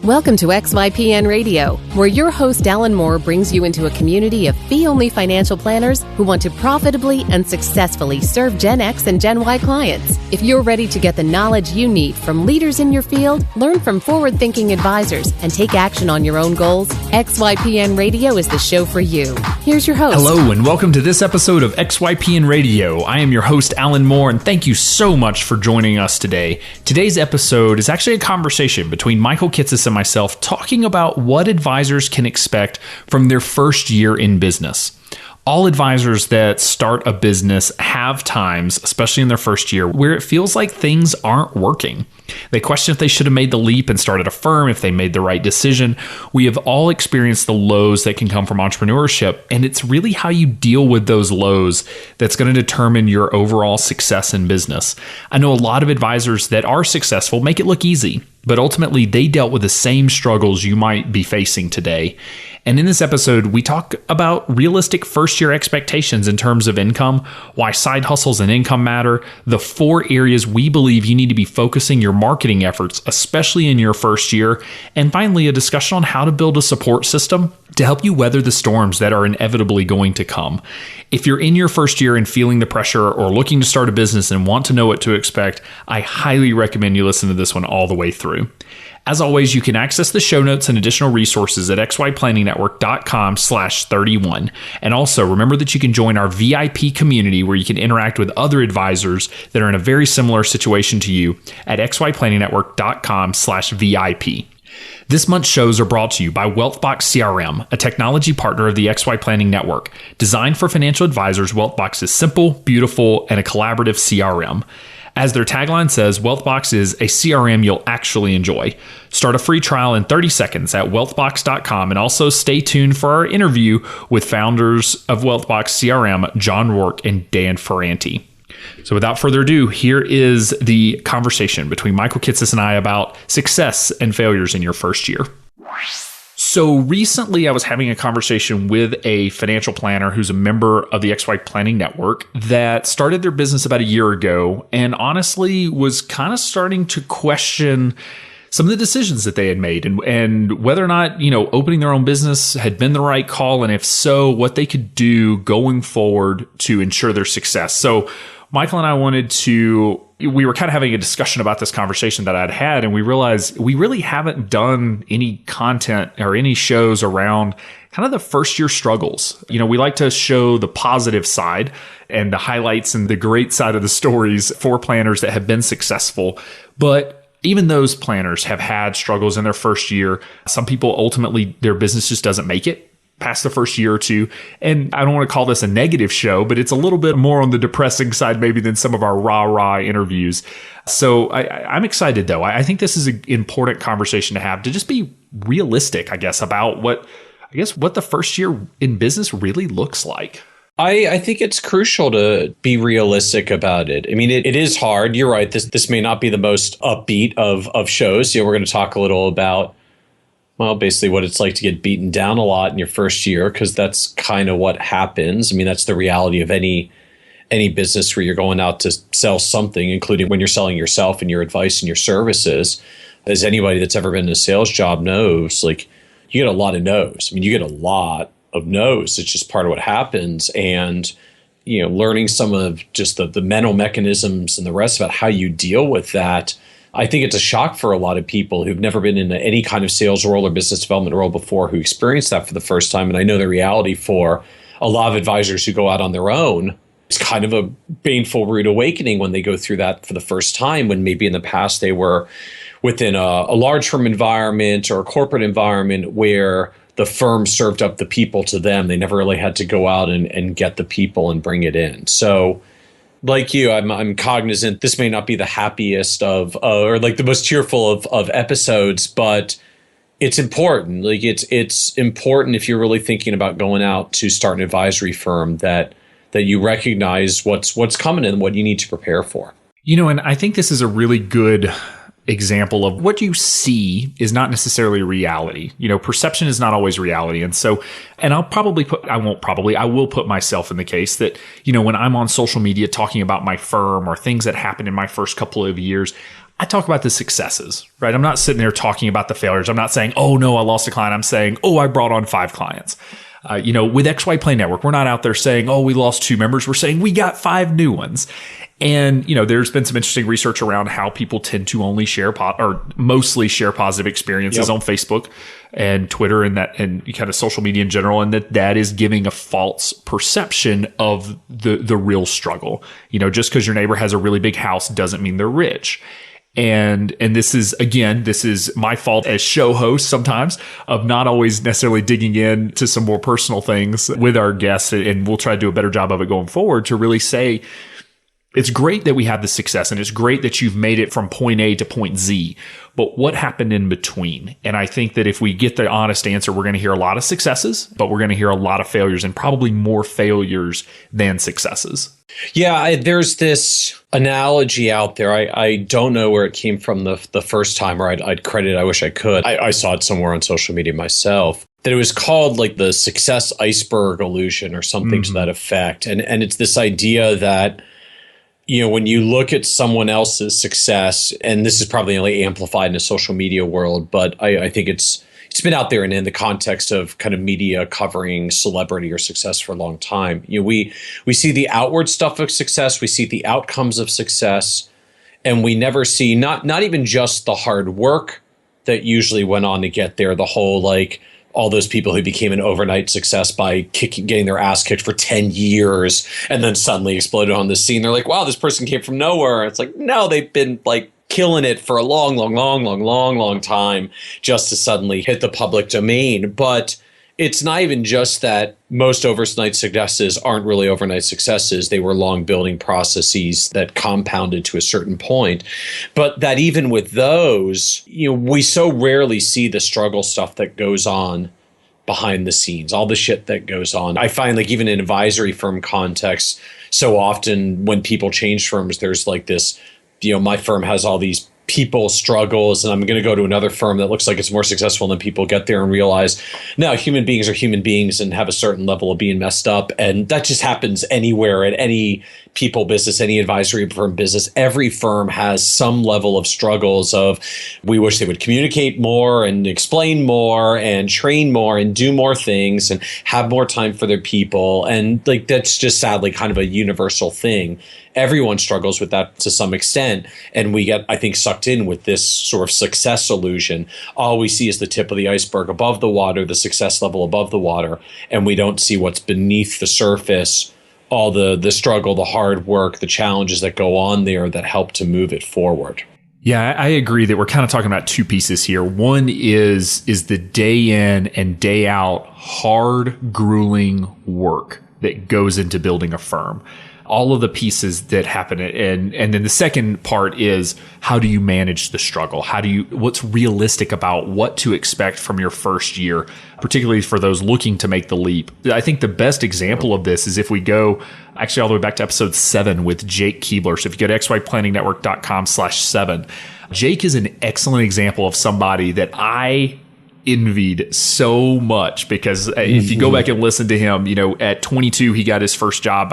Welcome to XYPN Radio, where your host Alan Moore brings you into a community of fee-only financial planners who want to profitably and successfully serve Gen X and Gen Y clients. If you're ready to get the knowledge you need from leaders in your field, learn from forward-thinking advisors, and take action on your own goals, XYPN Radio is the show for you. Here's your host. Hello, and welcome to this episode of XYPN Radio. I am your host, Alan Moore, and thank you so much for joining us today. Today's episode is actually a conversation between Michael Kitces and myself talking about what advisors can expect from their first year in business. All advisors that start a business have times, especially in their first year, where it feels like things aren't working. They question if they should have made the leap and started a firm, if they made the right decision. We have all experienced the lows that can come from entrepreneurship, and it's really how you deal with those lows that's going to determine your overall success in business. I know a lot of advisors that are successful make it look easy, but ultimately they dealt with the same struggles you might be facing today. And in this episode, we talk about realistic first-year expectations in terms of income, why side hustles and income matter, the 4 areas we believe you need to be focusing your marketing efforts, especially in your first year, and finally, a discussion on how to build a support system to help you weather the storms that are inevitably going to come. If you're in your first year and feeling the pressure or looking to start a business and want to know what to expect, I highly recommend you listen to this one all the way through. As always, you can access the show notes and additional resources at xyplanningnetwork.com/31. And also remember that you can join our VIP community where you can interact with other advisors that are in a very similar situation to you at xyplanningnetwork.com/VIP. This month's shows are brought to you by WealthBox CRM, a technology partner of the XY Planning Network. Designed for financial advisors, WealthBox is simple, beautiful, and a collaborative CRM. As their tagline says, WealthBox is a CRM you'll actually enjoy. Start a free trial in 30 seconds at wealthbox.com, and also stay tuned for our interview with founders of WealthBox CRM, John Rourke and Dan Ferranti. So without further ado, here is the conversation between Michael Kitces and I about success and failures in your first year. So recently I was having a conversation with a financial planner who's a member of the XY Planning Network that started their business about a year ago and honestly was kind of starting to question some of the decisions that they had made and whether or not, opening their own business had been the right call. And if so, what they could do going forward to ensure their success. So Michael and I we were kind of having a discussion about this conversation that I'd had, and we realized we really haven't done any content or any shows around kind of the first year struggles. We like to show the positive side and the highlights and the great side of the stories for planners that have been successful. But even those planners have had struggles in their first year. Some people ultimately, their business just doesn't make it past the first year or two. And I don't want to call this a negative show, but it's a little bit more on the depressing side maybe than some of our rah-rah interviews. So I'm excited though. I think this is an important conversation to have, to just be realistic, I guess, about what the first year in business really looks like. I think it's crucial to be realistic about it. I mean, it is hard. You're right. This may not be the most upbeat of shows. We're going to talk a little about, basically what it's like to get beaten down a lot in your first year, because that's kind of what happens. I mean, that's the reality of any business where you're going out to sell something, including when you're selling yourself and your advice and your services. As anybody that's ever been in a sales job knows, you get a lot of no's. I mean, you get a lot of no's. It's just part of what happens. And, learning some of just the mental mechanisms and the rest about how you deal with that, I think it's a shock for a lot of people who've never been in any kind of sales role or business development role before, who experience that for the first time. And I know the reality for a lot of advisors who go out on their own, it's kind of a painful, rude awakening when they go through that for the first time, when maybe in the past they were within a large firm environment or a corporate environment where the firm served up the people to them. They never really had to go out and get the people and bring it in. So like you, I'm cognizant this may not be the happiest of or the most cheerful of episodes, but it's important. It's important if you're really thinking about going out to start an advisory firm that you recognize what's coming and what you need to prepare for. And I think this is a really good example of what you see is not necessarily reality. Perception is not always reality. And so, and I will put myself in the case that, when I'm on social media talking about my firm or things that happened in my first couple of years, I talk about the successes, right? I'm not sitting there talking about the failures. I'm not saying, oh no, I lost a client. I'm saying, oh, I brought on 5 clients. With XYPN Network, we're not out there saying, oh, we lost 2 members. We're saying we got 5 new ones. And, there's been some interesting research around how people tend to only share or mostly share positive experiences on Facebook and Twitter and kind of social media in general. And that is giving a false perception of the real struggle. Just because your neighbor has a really big house doesn't mean they're rich. And this is my fault as show host sometimes of not always necessarily digging in to some more personal things with our guests. And we'll try to do a better job of it going forward to really say, it's great that we have the success and it's great that you've made it from point A to point Z, but what happened in between? And I think that if we get the honest answer, we're going to hear a lot of successes, but we're going to hear a lot of failures and probably more failures than successes. Yeah, there's this analogy out there. I don't know where it came from the first time, or I'd credit it. I wish I could. I saw it somewhere on social media myself. That it was called like the success iceberg illusion or something to that effect. And it's this idea that, when you look at someone else's success, and this is probably only amplified in a social media world, but I think it's been out there and in the context of kind of media covering celebrity or success for a long time. We see the outward stuff of success, we see the outcomes of success, and we never see not even just the hard work that usually went on to get there, the whole all those people who became an overnight success by getting their ass kicked for 10 years and then suddenly exploded on the scene. They're like, wow, this person came from nowhere. It's like, no, they've been killing it for a long time just to suddenly hit the public domain. But it's not even just that most overnight successes aren't really overnight successes. They were long building processes that compounded to a certain point. But that even with those, we so rarely see the struggle stuff that goes on behind the scenes, all the shit that goes on. I find even in advisory firm context, so often when people change firms, there's this, my firm has all these people struggles and I'm going to go to another firm that looks like it's more successful, than people get there and realize, no, human beings are human beings and have a certain level of being messed up. And that just happens anywhere, at any people business, any advisory firm business. Every firm has some level of struggles of, we wish they would communicate more and explain more and train more and do more things and have more time for their people. And that's just sadly kind of a universal thing. Everyone struggles with that to some extent. And we get, I think, sucked in with this sort of success illusion. All we see is the tip of the iceberg above the water, the success level above the water. And we don't see what's beneath the surface, all the struggle, the hard work, the challenges that go on there that help to move it forward. Yeah, I agree that we're kind of talking about 2 pieces here. One is the day in and day out hard, grueling work that goes into building a firm. All of the pieces that happen. And then the second part is, how do you manage the struggle? What's realistic about what to expect from your first year, particularly for those looking to make the leap? I think the best example of this is if we go actually all the way back to episode 7 with Jake Keebler. So if you go to xyplanningnetwork.com/7, Jake is an excellent example of somebody that I envied so much, because if you go back and listen to him, at 22 he got his first job,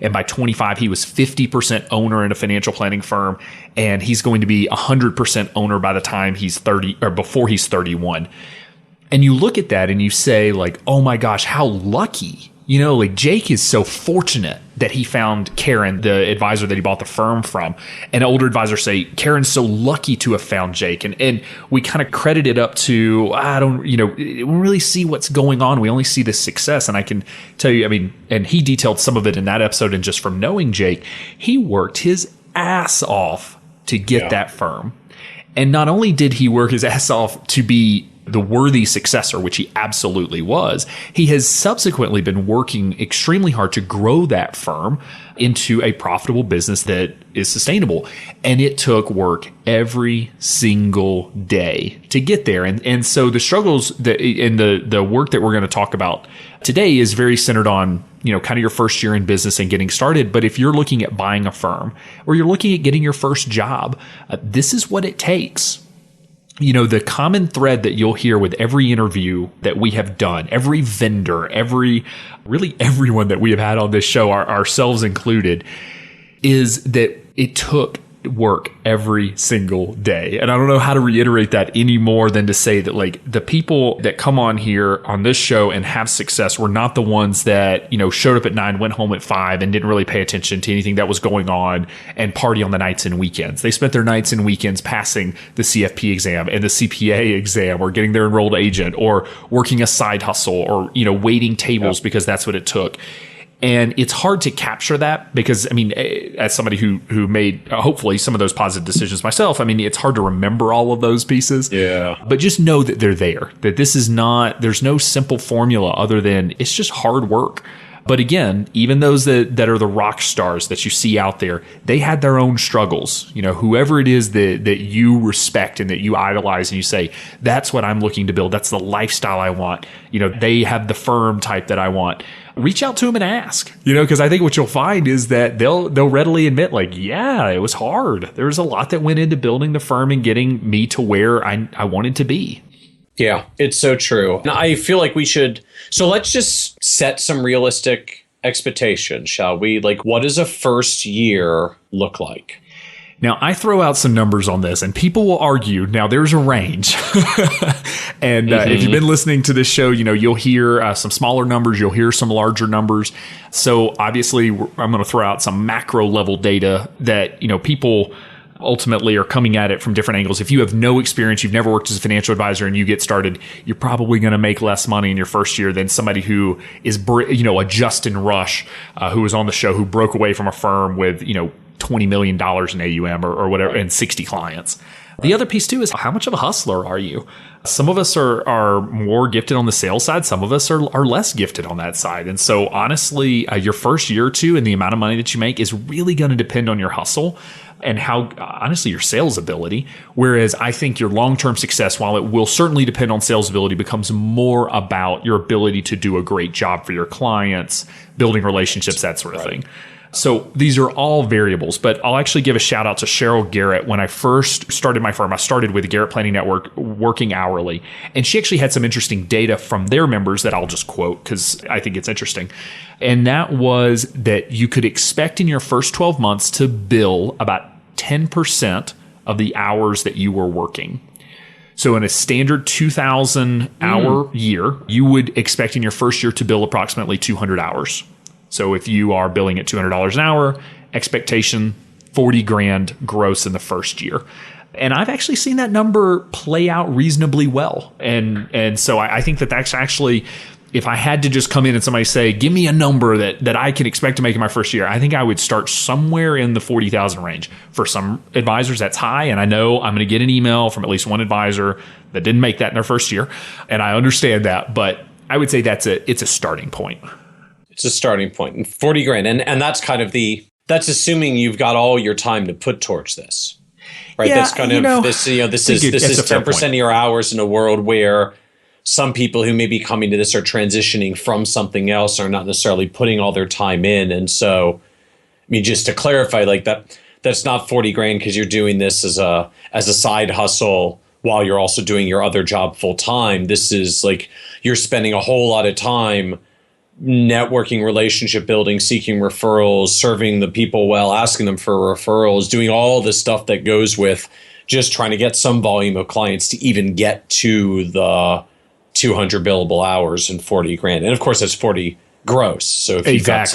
and by 25 he was 50% owner in a financial planning firm, and he's going to be 100% owner by the time he's 30 or before he's 31. And you look at that and you say oh my gosh, how lucky. Jake is so fortunate that he found Karen, the advisor that he bought the firm from. And older advisors say, Karen's so lucky to have found Jake. And we kind of credit it up to, we don't really see what's going on. We only see the success. And I can tell you, and he detailed some of it in that episode. And just from knowing Jake, he worked his ass off to get that firm. And not only did he work his ass off to be the worthy successor, which he absolutely was, he has subsequently been working extremely hard to grow that firm into a profitable business that is sustainable. And it took work every single day to get there. And so the struggles and the work that we're going to talk about today is very centered on, kind of your first year in business and getting started. But if you're looking at buying a firm or you're looking at getting your first job, this is what it takes. The common thread that you'll hear with every interview that we have done, every vendor, everyone that we have had on this show, ourselves included, is that it took work every single day. And I don't know how to reiterate that any more than to say that, like, the people that come on here on this show and have success were not the ones that, showed up at 9, went home at 5, and didn't really pay attention to anything that was going on and party on the nights and weekends. They spent their nights and weekends passing the CFP exam and the CPA exam, or getting their enrolled agent, or working a side hustle, or, waiting tables because that's what it took. And it's hard to capture that because, as somebody who made hopefully some of those positive decisions myself, it's hard to remember all of those pieces. Yeah. But just know that they're there, that this is not, there's no simple formula other than it's just hard work. But again, even those that are the rock stars that you see out there, they had their own struggles. Whoever it is that you respect and that you idolize and you say, that's what I'm looking to build. That's the lifestyle I want. They have the firm type that I want. Reach out to them and ask, because I think what you'll find is that they'll readily admit, like, yeah, it was hard. There was a lot that went into building the firm and getting me to where I wanted to be. Yeah, it's so true. And I feel like we should. So let's just set some realistic expectations, shall we? Like, what does a first year look like? Now, I throw out some numbers on this, and people will argue. Now, there's a range. And if you've been listening to this show, you'll hear some smaller numbers. You'll hear some larger numbers. So obviously, I'm going to throw out some macro level data that, people ultimately are coming at it from different angles. If you have no experience, you've never worked as a financial advisor, and you get started, you're probably going to make less money in your first year than somebody who is, a Justin Rush, who was on the show, who broke away from a firm with, $20 million in AUM or whatever, and 60 clients. The other piece too is, how much of a hustler are you? Some of us are more gifted on the sales side. Some of us are less gifted on that side. And so honestly, your first year or two and the amount of money that you make is really going to depend on your hustle and how, honestly, your sales ability. Whereas I think your long-term success, while it will certainly depend on sales ability, becomes more about your ability to do a great job for your clients, building relationships, that sort of thing. So these are all variables, but I'll actually give a shout out to Cheryl Garrett. When I first started my firm, I started with the Garrett Planning Network working hourly. And she actually had some interesting data from their members that I'll just quote because I think it's interesting. And that was that you could expect in your first 12 months to bill about 10% of the hours that you were working. So in a standard 2,000 hour year, you would expect in your first year to bill approximately 200 hours. So if you are billing at $200 an hour, expectation $40,000 gross in the first year. And I've actually seen that number play out reasonably well. And so I think that's actually, if I had to just come in and somebody say, give me a number that I can expect to make in my first year, I think I would start somewhere in the 40,000 range. For some advisors, that's high. And I know I'm going to get an email from at least one advisor that didn't make that in their first year. And I understand that, but I would say it's a starting point. It's a starting point, and $40,000, and that's kind of that's assuming you've got all your time to put towards this, right? Yeah, that's kind of this. This is 10% of your hours in a world where some people who may be coming to this are transitioning from something else, are not necessarily putting all their time in, and so, just to clarify, like that's not $40,000 because you're doing this as a side hustle while you're also doing your other job full time. This is like you're spending a whole lot of time networking, relationship building, seeking referrals, serving the people well, asking them for referrals, doing all the stuff that goes with just trying to get some volume of clients to even get to the 200 billable hours and $40,000. And of course, that's 40 gross. So if you got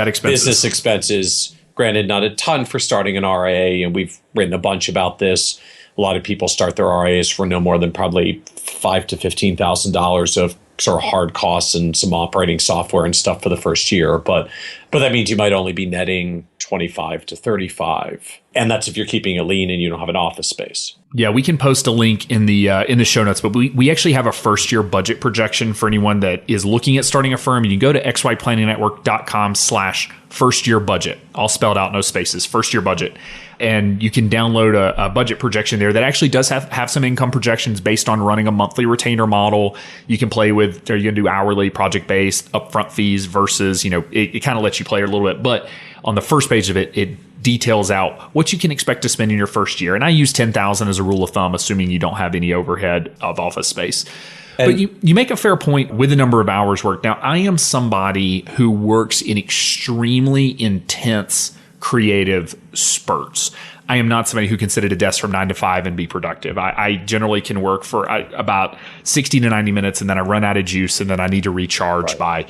expenses, business expenses, granted, not a ton for starting an RIA, and we've written a bunch about this. A lot of people start their RIAs for no more than probably $5,000 to $15,000 of sort of hard costs and some operating software and stuff for the first year. But that means you might only be netting 25 to 35. And that's if you're keeping it lean and you don't have an office space. Yeah, we can post a link in the show notes, but we actually have a first year budget projection for anyone that is looking at starting a firm. You can go to xyplanningnetwork.com/first year budget, all spelled out, no spaces, first year budget. And you can download a budget projection there that actually does have some income projections based on running a monthly retainer model. You can play with, are you going to do hourly, project-based, upfront fees versus, it kind of lets you play a little bit. But on the first page of it, it details out what you can expect to spend in your first year. And I use 10,000 as a rule of thumb, assuming you don't have any overhead of office space. But you make a fair point with the number of hours worked. Now, I am somebody who works in extremely intense creative spurts. I am not somebody who can sit at a desk from 9 to 5 and be productive. I generally can work for about 60 to 90 minutes, and then I run out of juice, and then I need to recharge by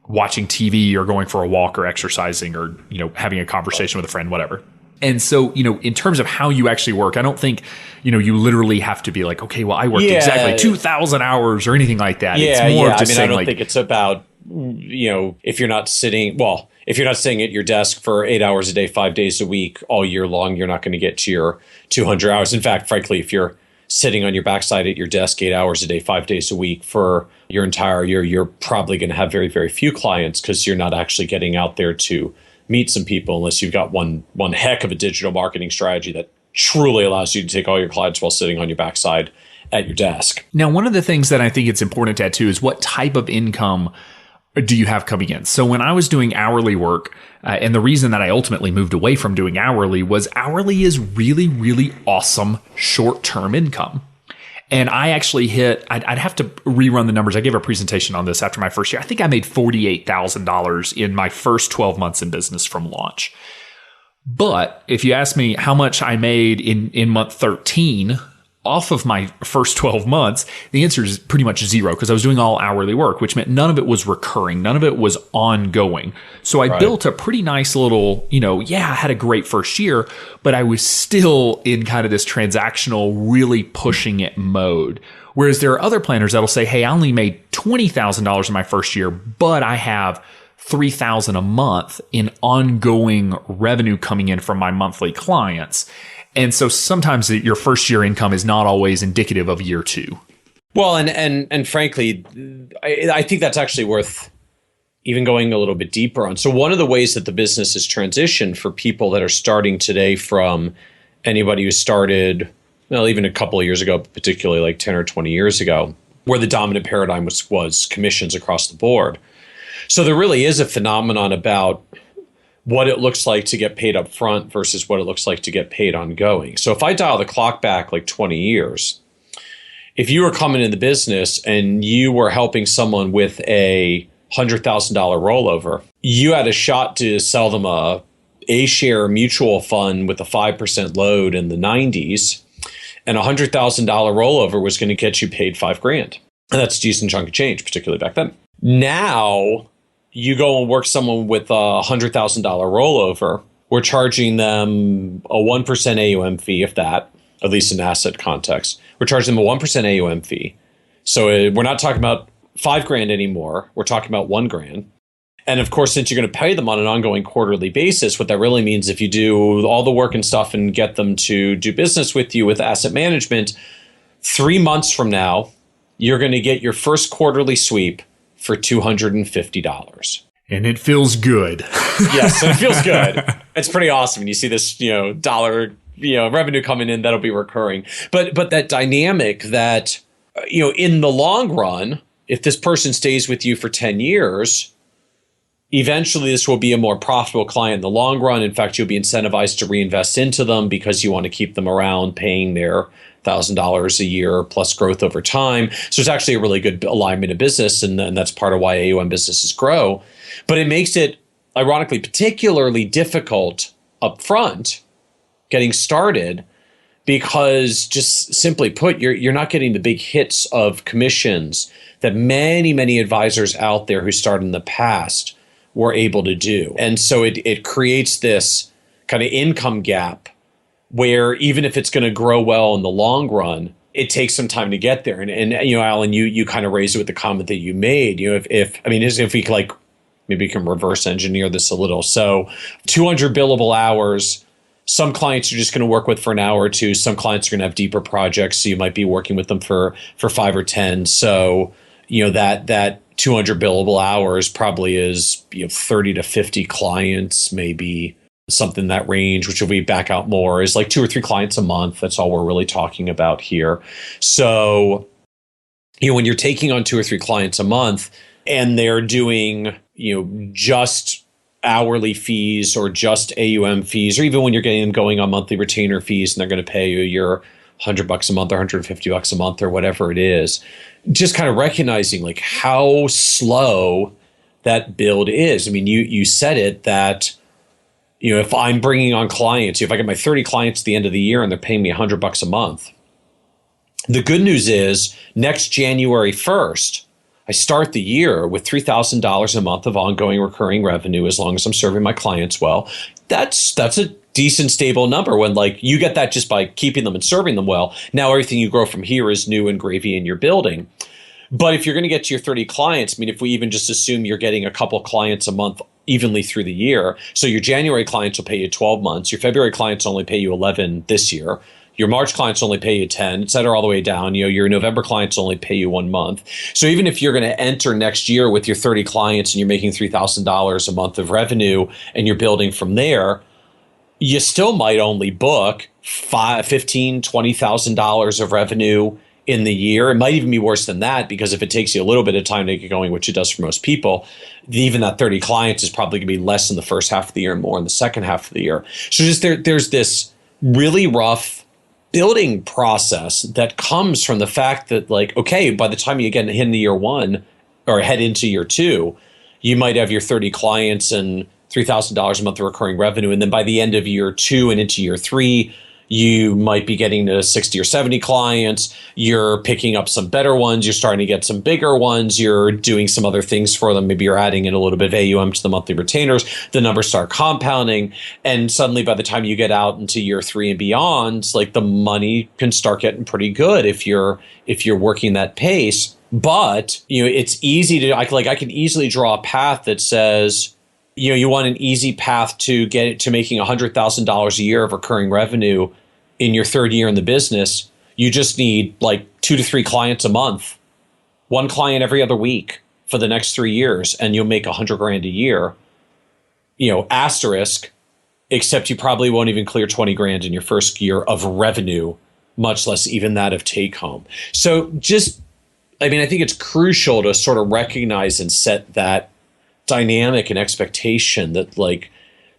watching TV or going for a walk or exercising or, having a conversation with a friend, whatever. And so, in terms of how you actually work, I don't think, you literally have to be like, okay, well, I worked exactly 2,000 hours or anything like that. It's more of just saying, I don't think it's about, if you're not sitting at your desk for 8 hours a day, 5 days a week, all year long, you're not going to get to your 200 hours. In fact, frankly, if you're sitting on your backside at your desk 8 hours a day, 5 days a week for your entire year, you're probably going to have very, very few clients because you're not actually getting out there to meet some people unless you've got one heck of a digital marketing strategy that truly allows you to take all your clients while sitting on your backside at your desk. Now, one of the things that I think it's important to add too is what type of income do you have coming in? So when I was doing hourly work, and the reason that I ultimately moved away from doing hourly was hourly is really, really awesome short-term income. And I actually I'd have to rerun the numbers. I gave a presentation on this after my first year. I think I made $48,000 in my first 12 months in business from launch. But if you ask me how much I made in month 13 off of my first 12 months, the answer is pretty much zero because I was doing all hourly work, which meant none of it was recurring. None of it was ongoing. So I built a pretty nice little, I had a great first year, but I was still in kind of this transactional, really pushing it mode. Whereas there are other planners that'll say, hey, I only made $20,000 in my first year, but I have $3,000 a month in ongoing revenue coming in from my monthly clients. And so sometimes your first year income is not always indicative of year two. Well, and frankly, I think that's actually worth even going a little bit deeper on. So one of the ways that the business has transitioned for people that are starting today from anybody who started, even a couple of years ago, particularly like 10 or 20 years ago, where the dominant paradigm was commissions across the board. So there really is a phenomenon about what it looks like to get paid up front versus what it looks like to get paid ongoing. So if I dial the clock back like 20 years, if you were coming in the business and you were helping someone with a $100,000 rollover, you had a shot to sell them a share mutual fund with a 5% load in the 90s, and a $100,000 rollover was going to get you paid $5,000. And that's a decent chunk of change, particularly back then. Now, you go and work someone with a $100,000 rollover, we're charging them a 1% AUM fee, if that, at least in asset context. We're charging them a 1% AUM fee. So we're not talking about $5,000 anymore. We're talking about $1,000. And of course, since you're going to pay them on an ongoing quarterly basis, what that really means, if you do all the work and stuff and get them to do business with you with asset management, 3 months from now, you're going to get your first quarterly sweep for $250. And it feels good. Yes, it feels good. It's pretty awesome. And you see this, dollar, revenue coming in that'll be recurring. But that dynamic that, in the long run, if this person stays with you for 10 years, eventually this will be a more profitable client in the long run. In fact, you'll be incentivized to reinvest into them because you want to keep them around paying their $1,000 a year plus growth over time. So it's actually a really good alignment of business, and that's part of why AUM businesses grow. But it makes it, ironically, particularly difficult up front getting started because, just simply put, you're not getting the big hits of commissions that many, many advisors out there who started in the past were able to do. And so it creates this kind of income gap where even if it's going to grow well in the long run, it takes some time to get there. And Alan, you kind of raised it with the comment that you made. If we like, maybe you can reverse engineer this a little. So 200 billable hours, some clients you're just going to work with for an hour or two. Some clients are going to have deeper projects. So you might be working with them for 5 or 10. So, that 200 billable hours probably is 30 to 50 clients, maybe something in that range, which if we back out more is like 2 or 3 clients a month. That's all we're really talking about here. So, when you're taking on 2 or 3 clients a month and they're doing, just hourly fees or just AUM fees, or even when you're getting them going on monthly retainer fees and they're going to pay you your $100 a month or $150 a month or whatever it is, just kind of recognizing like how slow that build is. I mean, you said it that if I'm bringing on clients, if I get my 30 clients at the end of the year and they're paying me $100 a month, the good news is next January 1st, I start the year with $3,000 a month of ongoing recurring revenue as long as I'm serving my clients well. That's a decent, stable number when you get that just by keeping them and serving them well. Now everything you grow from here is new and gravy in your building. But if you're going to get to your 30 clients, if we even just assume you're getting a couple clients a month evenly through the year, so your January clients will pay you 12 months, your February clients only pay you 11 this year, your March clients only pay you 10, et cetera, all the way down. Your November clients only pay you 1 month. So even if you're going to enter next year with your 30 clients and you're making $3,000 a month of revenue and you're building from there, you still might only book $15,000, $20,000 of revenue in the year. It might even be worse than that, because if it takes you a little bit of time to get going, which it does for most people, even that 30 clients is probably going to be less in the first half of the year and more in the second half of the year. So just there's this really rough building process that comes from the fact that okay, by the time you get into year one or head into year two, you might have your 30 clients and $3,000 a month of recurring revenue. And then by the end of year two and into year three, you might be getting to 60 or 70 clients. You're picking up some better ones. You're starting to get some bigger ones. You're doing some other things for them. Maybe you're adding in a little bit of AUM to the monthly retainers. The numbers start compounding. And suddenly by the time you get out into year three and beyond, the money can start getting pretty good if you're working that pace. But, it's easy to, I can easily draw a path that says, you want an easy path to get it to making $100,000 a year of recurring revenue in your third year in the business. You just need 2 to 3 clients a month, 1 client every other week for the next 3 years, and you'll make $100,000 a year. Asterisk, except you probably won't even clear $20,000 in your first year of revenue, much less even that of take home. So I think it's crucial to sort of recognize and set that dynamic and expectation that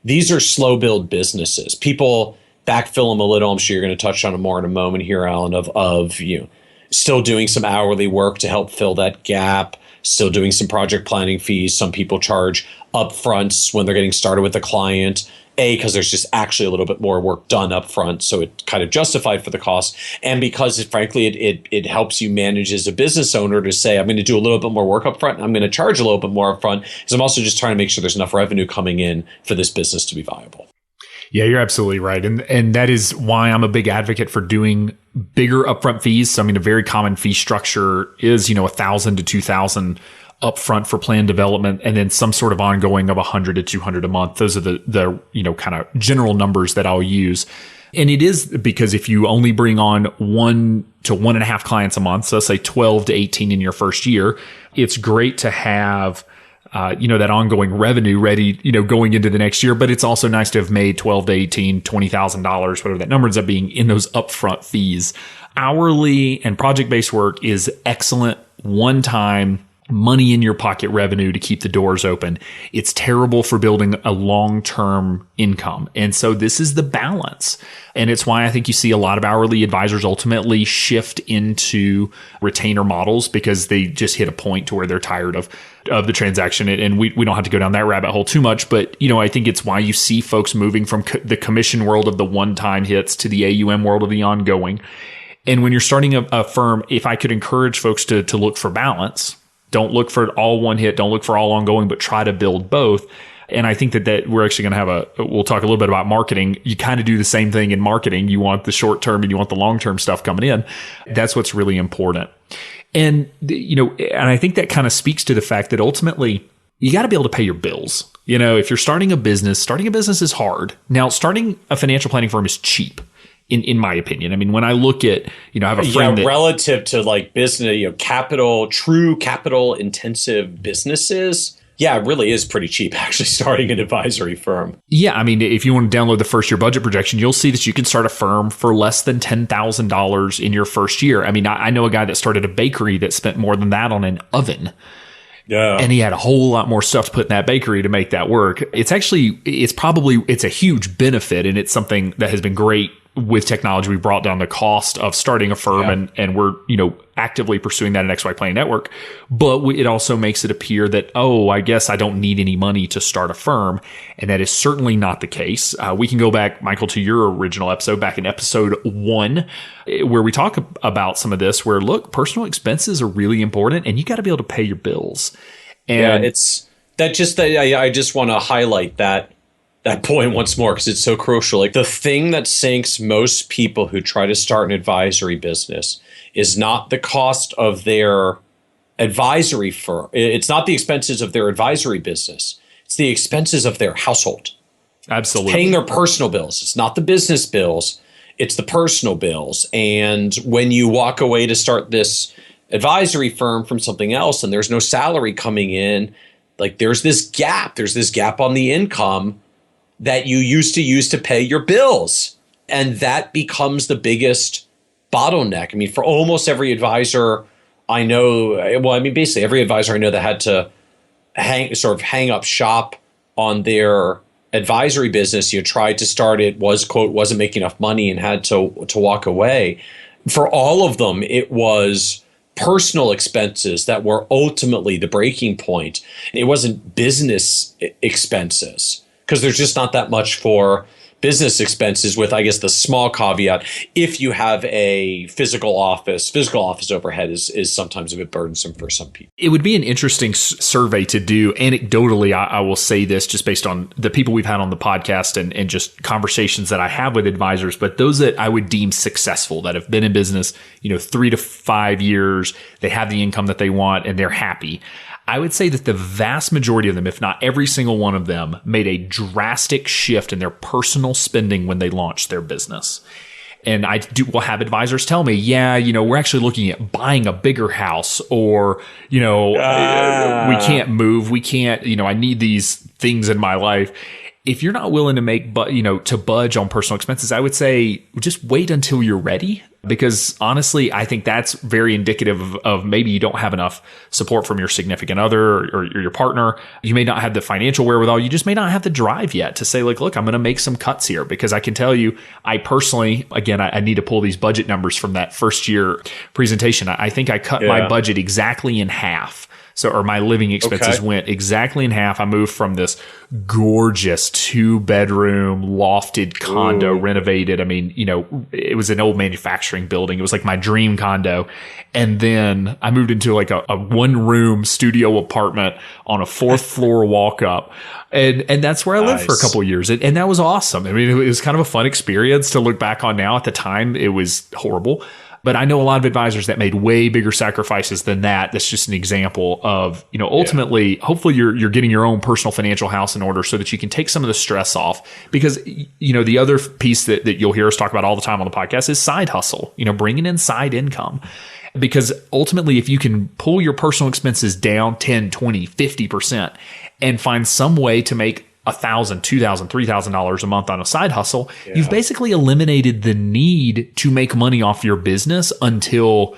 these are slow build businesses. People backfill them a little. I'm sure you're going to touch on it more in a moment here, Alan, of still doing some hourly work to help fill that gap, still doing some project planning fees. Some people charge upfronts when they're getting started with a client, because there's just actually a little bit more work done up front, so it's kind of justified for the cost, and because frankly it helps you manage as a business owner to say, I'm going to do a little bit more work up front, and I'm going to charge a little bit more up front, because I'm also just trying to make sure there's enough revenue coming in for this business to be viable. Yeah, you're absolutely right. And that is why I'm a big advocate for doing bigger upfront fees. So, a very common fee structure is, $1,000 to $2,000 upfront for plan development, and then some sort of ongoing of $100 to $200 a month. Those are the kind of general numbers that I'll use. And it is because if you only bring on 1 to 1.5 clients a month, so let's say 12 to 18 in your first year, it's great to have that ongoing revenue ready, going into the next year. But it's also nice to have made 12 to 18, $20,000, whatever that number ends up being, in those upfront fees. Hourly and project-based work is excellent one-time money in your pocket revenue to keep the doors open. It's terrible for building a long-term income. And so this is the balance. And it's why I think you see a lot of hourly advisors ultimately shift into retainer models, because they just hit a point to where they're tired of the transaction. And we don't have to go down that rabbit hole too much. But, I think it's why you see folks moving from the commission world of the one-time hits to the AUM world of the ongoing. And when you're starting a firm, if I could encourage folks to look for balance, don't look for all one hit, don't look for all ongoing, but try to build both. And I think that we're actually going to we'll talk a little bit about marketing. You kind of do the same thing in marketing. You want the short term and you want the long term stuff coming in. That's what's really important. And, and I think that kind of speaks to the fact that ultimately you got to be able to pay your bills. If you're starting a business is hard. Now, starting a financial planning firm is cheap. In my opinion. When I look at, I have a friend that, relative to business, true capital intensive businesses. Yeah, it really is pretty cheap actually starting an advisory firm. Yeah. If you want to download the first year budget projection, you'll see that you can start a firm for less than $10,000 in your first year. I know a guy that started a bakery that spent more than that on an oven. Yeah. And he had a whole lot more stuff to put in that bakery to make that work. It's a huge benefit, and it's something that has been great with technology, we brought down the cost of starting a firm, and we're, actively pursuing that in XY Planning Network. But it also makes it appear that, I guess I don't need any money to start a firm. And that is certainly not the case. We can go back, Michael, to your original episode, back in episode 1, where we talk about some of this, where, look, personal expenses are really important and you got to be able to pay your bills. And I just want to highlight that point once more, because it's so crucial. Like, the thing that sinks most people who try to start an advisory business is not the cost of their advisory firm. It's not the expenses of their advisory business. It's the expenses of their household. Absolutely. It's paying their personal bills. It's not the business bills. It's the personal bills. And when you walk away to start this advisory firm from something else and there's no salary coming in, like, there's this gap. There's this gap on the income that you used to use to pay your bills. And that becomes the biggest bottleneck. I mean, for almost every advisor I know, basically every advisor I know that had to hang up shop on their advisory business, tried to start it, wasn't making enough money and had to walk away. For all of them, it was personal expenses that were ultimately the breaking point. It wasn't business expenses, because there's just not that much for business expenses, with, I guess, the small caveat, if you have a physical office overhead is sometimes a bit burdensome for some people. It would be an interesting survey to do. Anecdotally, I will say this just based on the people we've had on the podcast and just conversations that I have with advisors, but those that I would deem successful, that have been in business, 3 to 5 years, they have the income that they want and they're happy. I would say that the vast majority of them, if not every single one of them, made a drastic shift in their personal spending when they launched their business. And will have advisors tell me, we're actually looking at buying a bigger house, or, we can't move. We can't, I need these things in my life. If you're not willing to to budge on personal expenses, I would say just wait until you're ready. Because honestly, I think that's very indicative of maybe you don't have enough support from your significant other or your partner. You may not have the financial wherewithal. You just may not have the drive yet to say, like, look, I'm going to make some cuts here. Because I can tell you, I personally, again, I need to pull these budget numbers from that first year presentation. I think I cut my budget exactly in half. Or my living expenses went exactly in half. I moved from this gorgeous 2-bedroom lofted condo, renovated. I mean, it was an old manufacturing building. It was like my dream condo. And then I moved into like a 1-room studio apartment on a 4th floor walk up. And that's where I lived for a couple of years. And that was awesome. I mean, it was kind of a fun experience to look back on now. At the time, it was horrible. But I know a lot of advisors that made way bigger sacrifices than that. That's just an example of, ultimately, hopefully you're getting your own personal financial house in order so that you can take some of the stress off. Because, the other piece that you'll hear us talk about all the time on the podcast is side hustle, bringing in side income. Because ultimately, if you can pull your personal expenses down 10, 20, 50% and find some way to make $1,000, $2,000, $3,000 a month on a side hustle, you've basically eliminated the need to make money off your business until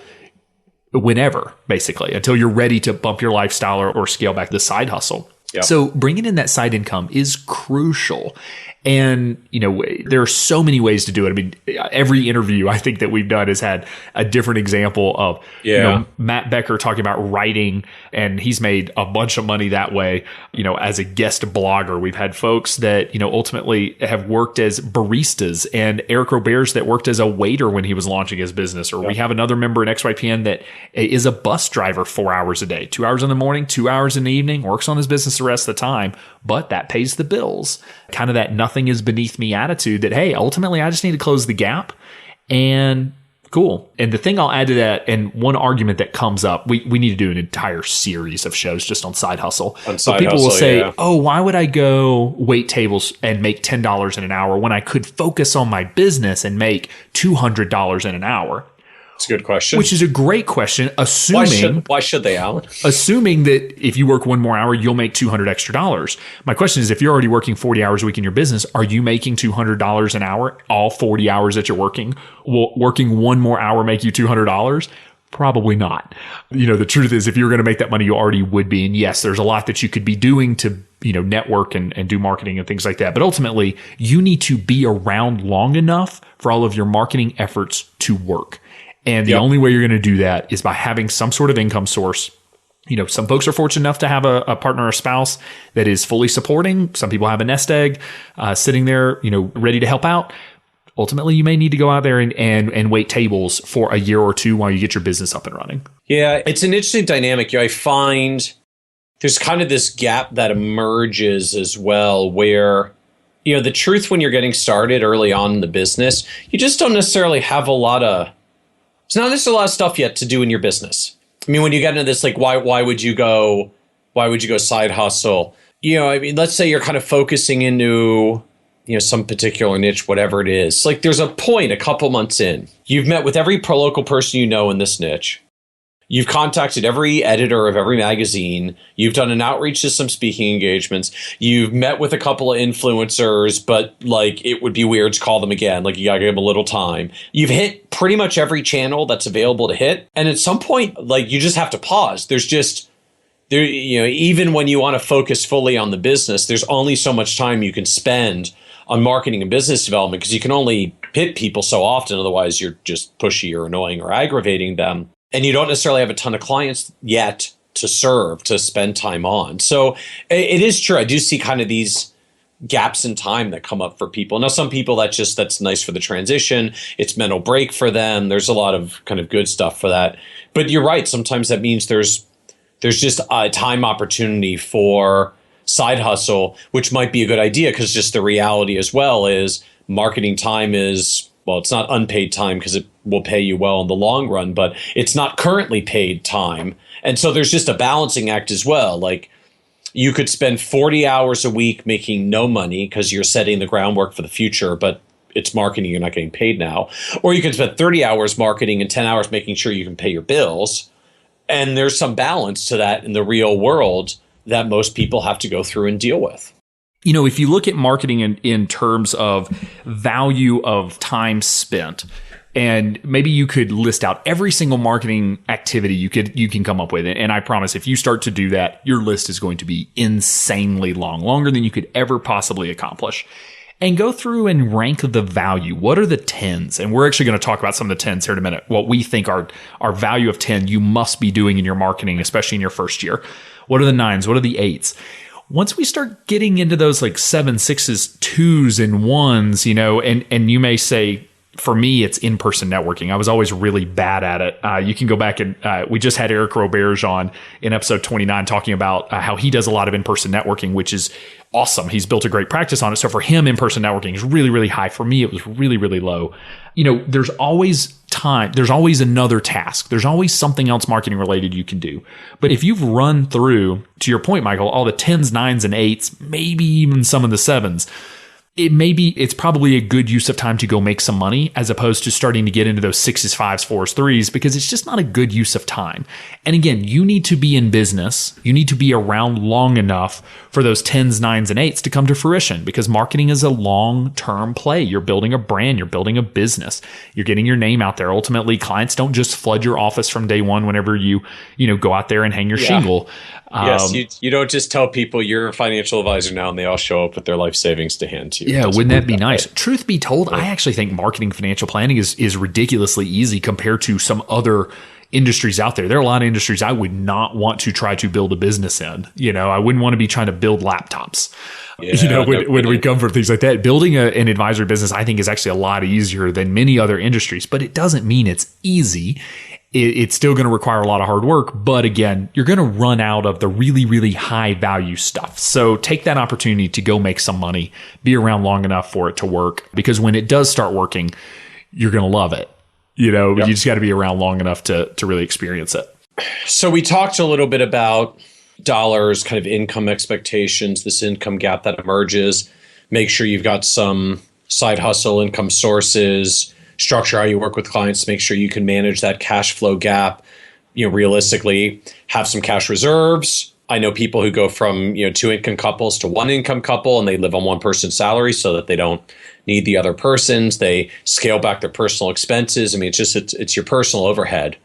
whenever, basically, until you're ready to bump your lifestyle or scale back the side hustle. Yep. So bringing in that side income is crucial. And, there are so many ways to do it. I mean, every interview I think that we've done has had a different example of, Matt Becker talking about writing, and he's made a bunch of money that way, as a guest blogger. We've had folks that, ultimately have worked as baristas, and Eric Roberts that worked as a waiter when he was launching his business. Or we have another member in XYPN that is a bus driver 4 hours a day, 2 hours in the morning, 2 hours in the evening, works on his business the rest of the time, but that pays the bills. Kind of that nothing is beneath me attitude that, hey, ultimately I just need to close the gap, and cool. And the thing I'll add to that, and one argument that comes up, we need to do an entire series of shows just on side hustle. People will say, oh, why would I go wait tables and make $10 in an hour when I could focus on my business and make $200 in an hour? It's a good question. Which is a great question, assuming... Why should they, Alan? Assuming that if you work one more hour, you'll make $200 extra. My question is, if you're already working 40 hours a week in your business, are you making $200 an hour all 40 hours that you're working? Will working one more hour make you $200? Probably not. The truth is, if you're going to make that money, you already would be. And yes, there's a lot that you could be doing to, network and do marketing and things like that. But ultimately, you need to be around long enough for all of your marketing efforts to work. And the only way you're going to do that is by having some sort of income source. Some folks are fortunate enough to have a partner or spouse that is fully supporting. Some people have a nest egg sitting there, ready to help out. Ultimately, you may need to go out there and wait tables for a year or two while you get your business up and running. Yeah, it's an interesting dynamic. I find there's kind of this gap that emerges as well where, the truth when you're getting started early on in the business, you just don't necessarily have there's not necessarily a lot of stuff yet to do in your business. I mean, when you get into this, like, why would you go side hustle? Let's say you're kind of focusing into some particular niche, whatever it is. Like there's a point a couple months in, you've met with every local person in this niche. You've contacted every editor of every magazine. You've done an outreach to some speaking engagements. You've met with a couple of influencers, but like it would be weird to call them again. Like you gotta give them a little time. You've hit pretty much every channel that's available to hit. And at some point, like you just have to pause. Even when you want to focus fully on the business, there's only so much time you can spend on marketing and business development because you can only hit people so often. Otherwise, you're just pushy or annoying or aggravating them. And you don't necessarily have a ton of clients yet to serve, to spend time on. So it is true. I do see kind of these gaps in time that come up for people. Now, some people that's nice for the transition. It's mental break for them. There's a lot of kind of good stuff for that. But you're right. Sometimes that means there's just a time opportunity for side hustle, which might be a good idea because just the reality as well is marketing time is, well, it's not unpaid time because it will pay you well in the long run, but it's not currently paid time. And so there's just a balancing act as well. Like you could spend 40 hours a week making no money because you're setting the groundwork for the future, but it's marketing, you're not getting paid now. Or you can spend 30 hours marketing and 10 hours making sure you can pay your bills. And there's some balance to that in the real world that most people have to go through and deal with. If you look at marketing in terms of value of time spent, and maybe you could list out every single marketing activity you can come up with. And I promise if you start to do that, your list is going to be insanely long, longer than you could ever possibly accomplish. And go through and rank the value. What are the 10s? And we're actually going to talk about some of the 10s here in a minute. What we think are value of 10 you must be doing in your marketing, especially in your first year. What are the 9s? What are the 8s? Once we start getting into those like 7, 6s, 2s, and 1s, and you may say, for me, it's in-person networking. I was always really bad at it. You can go back and we just had Eric Roberge on in episode 29 talking about how he does a lot of in-person networking, which is awesome. He's built a great practice on it. So for him, in-person networking is really, really high. For me, it was really, really low. There's always time. There's always another task. There's always something else marketing related you can do. But if you've run through, to your point, Michael, all the 10s, 9s, and 8s, maybe even some of the 7s, it's probably a good use of time to go make some money as opposed to starting to get into those 6s, 5s, 4s, 3s, because it's just not a good use of time. And again, you need to be in business. You need to be around long enough for those 10s, 9s, and 8s to come to fruition because marketing is a long-term play. You're building a brand. You're building a business. You're getting your name out there. Ultimately, clients don't just flood your office from day one whenever you go out there and hang your shingle. Yes, you don't just tell people you're a financial advisor now and they all show up with their life savings to hand to you. Yeah, wouldn't that be nice? Truth be told, I actually think marketing financial planning is ridiculously easy compared to some other industries out there. There are a lot of industries I would not want to try to build a business in. I wouldn't want to be trying to build laptops. When we come from things like that, building an advisory business, I think is actually a lot easier than many other industries, but it doesn't mean it's easy. It's still going to require a lot of hard work. But again, you're going to run out of the really, really high value stuff. So take that opportunity to go make some money, be around long enough for it to work, because when it does start working, you're going to love it. You just got to be around long enough to really experience it. So we talked a little bit about dollars, kind of income expectations, this income gap that emerges. Make sure you've got some side hustle income sources, structure how you work with clients to make sure you can manage that cash flow gap, realistically, have some cash reserves. I know people who go from, 2 income couples to 1 income couple and they live on one person's salary so that they don't need the other person's. They scale back their personal expenses. I mean, it's your personal overhead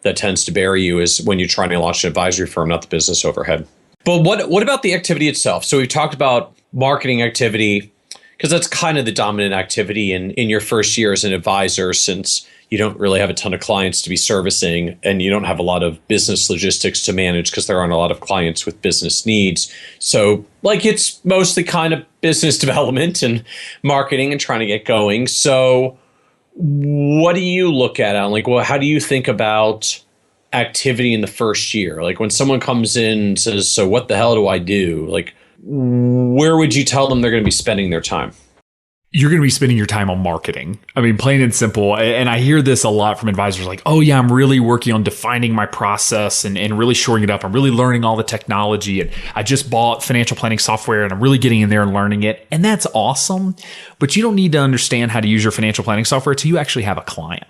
that tends to bury you is when you're trying to launch an advisory firm, not the business overhead. But what about the activity itself? So we've talked about marketing activity, because that's kind of the dominant activity in your first year as an advisor, since you don't really have a ton of clients to be servicing and you don't have a lot of business logistics to manage because there aren't a lot of clients with business needs. So like it's mostly kind of business development and marketing and trying to get going. So what do you look at? Like, well, how do you think about activity in the first year? Like when someone comes in and says, so what the hell do I do? Like, where would you tell them they're going to be spending their time? You're going to be spending your time on marketing. I mean, plain and simple. And I hear this a lot from advisors like, oh yeah, I'm really working on defining my process and really shoring it up. I'm really learning all the technology. And I just bought financial planning software and I'm really getting in there and learning it. And that's awesome. But you don't need to understand how to use your financial planning software until you actually have a client.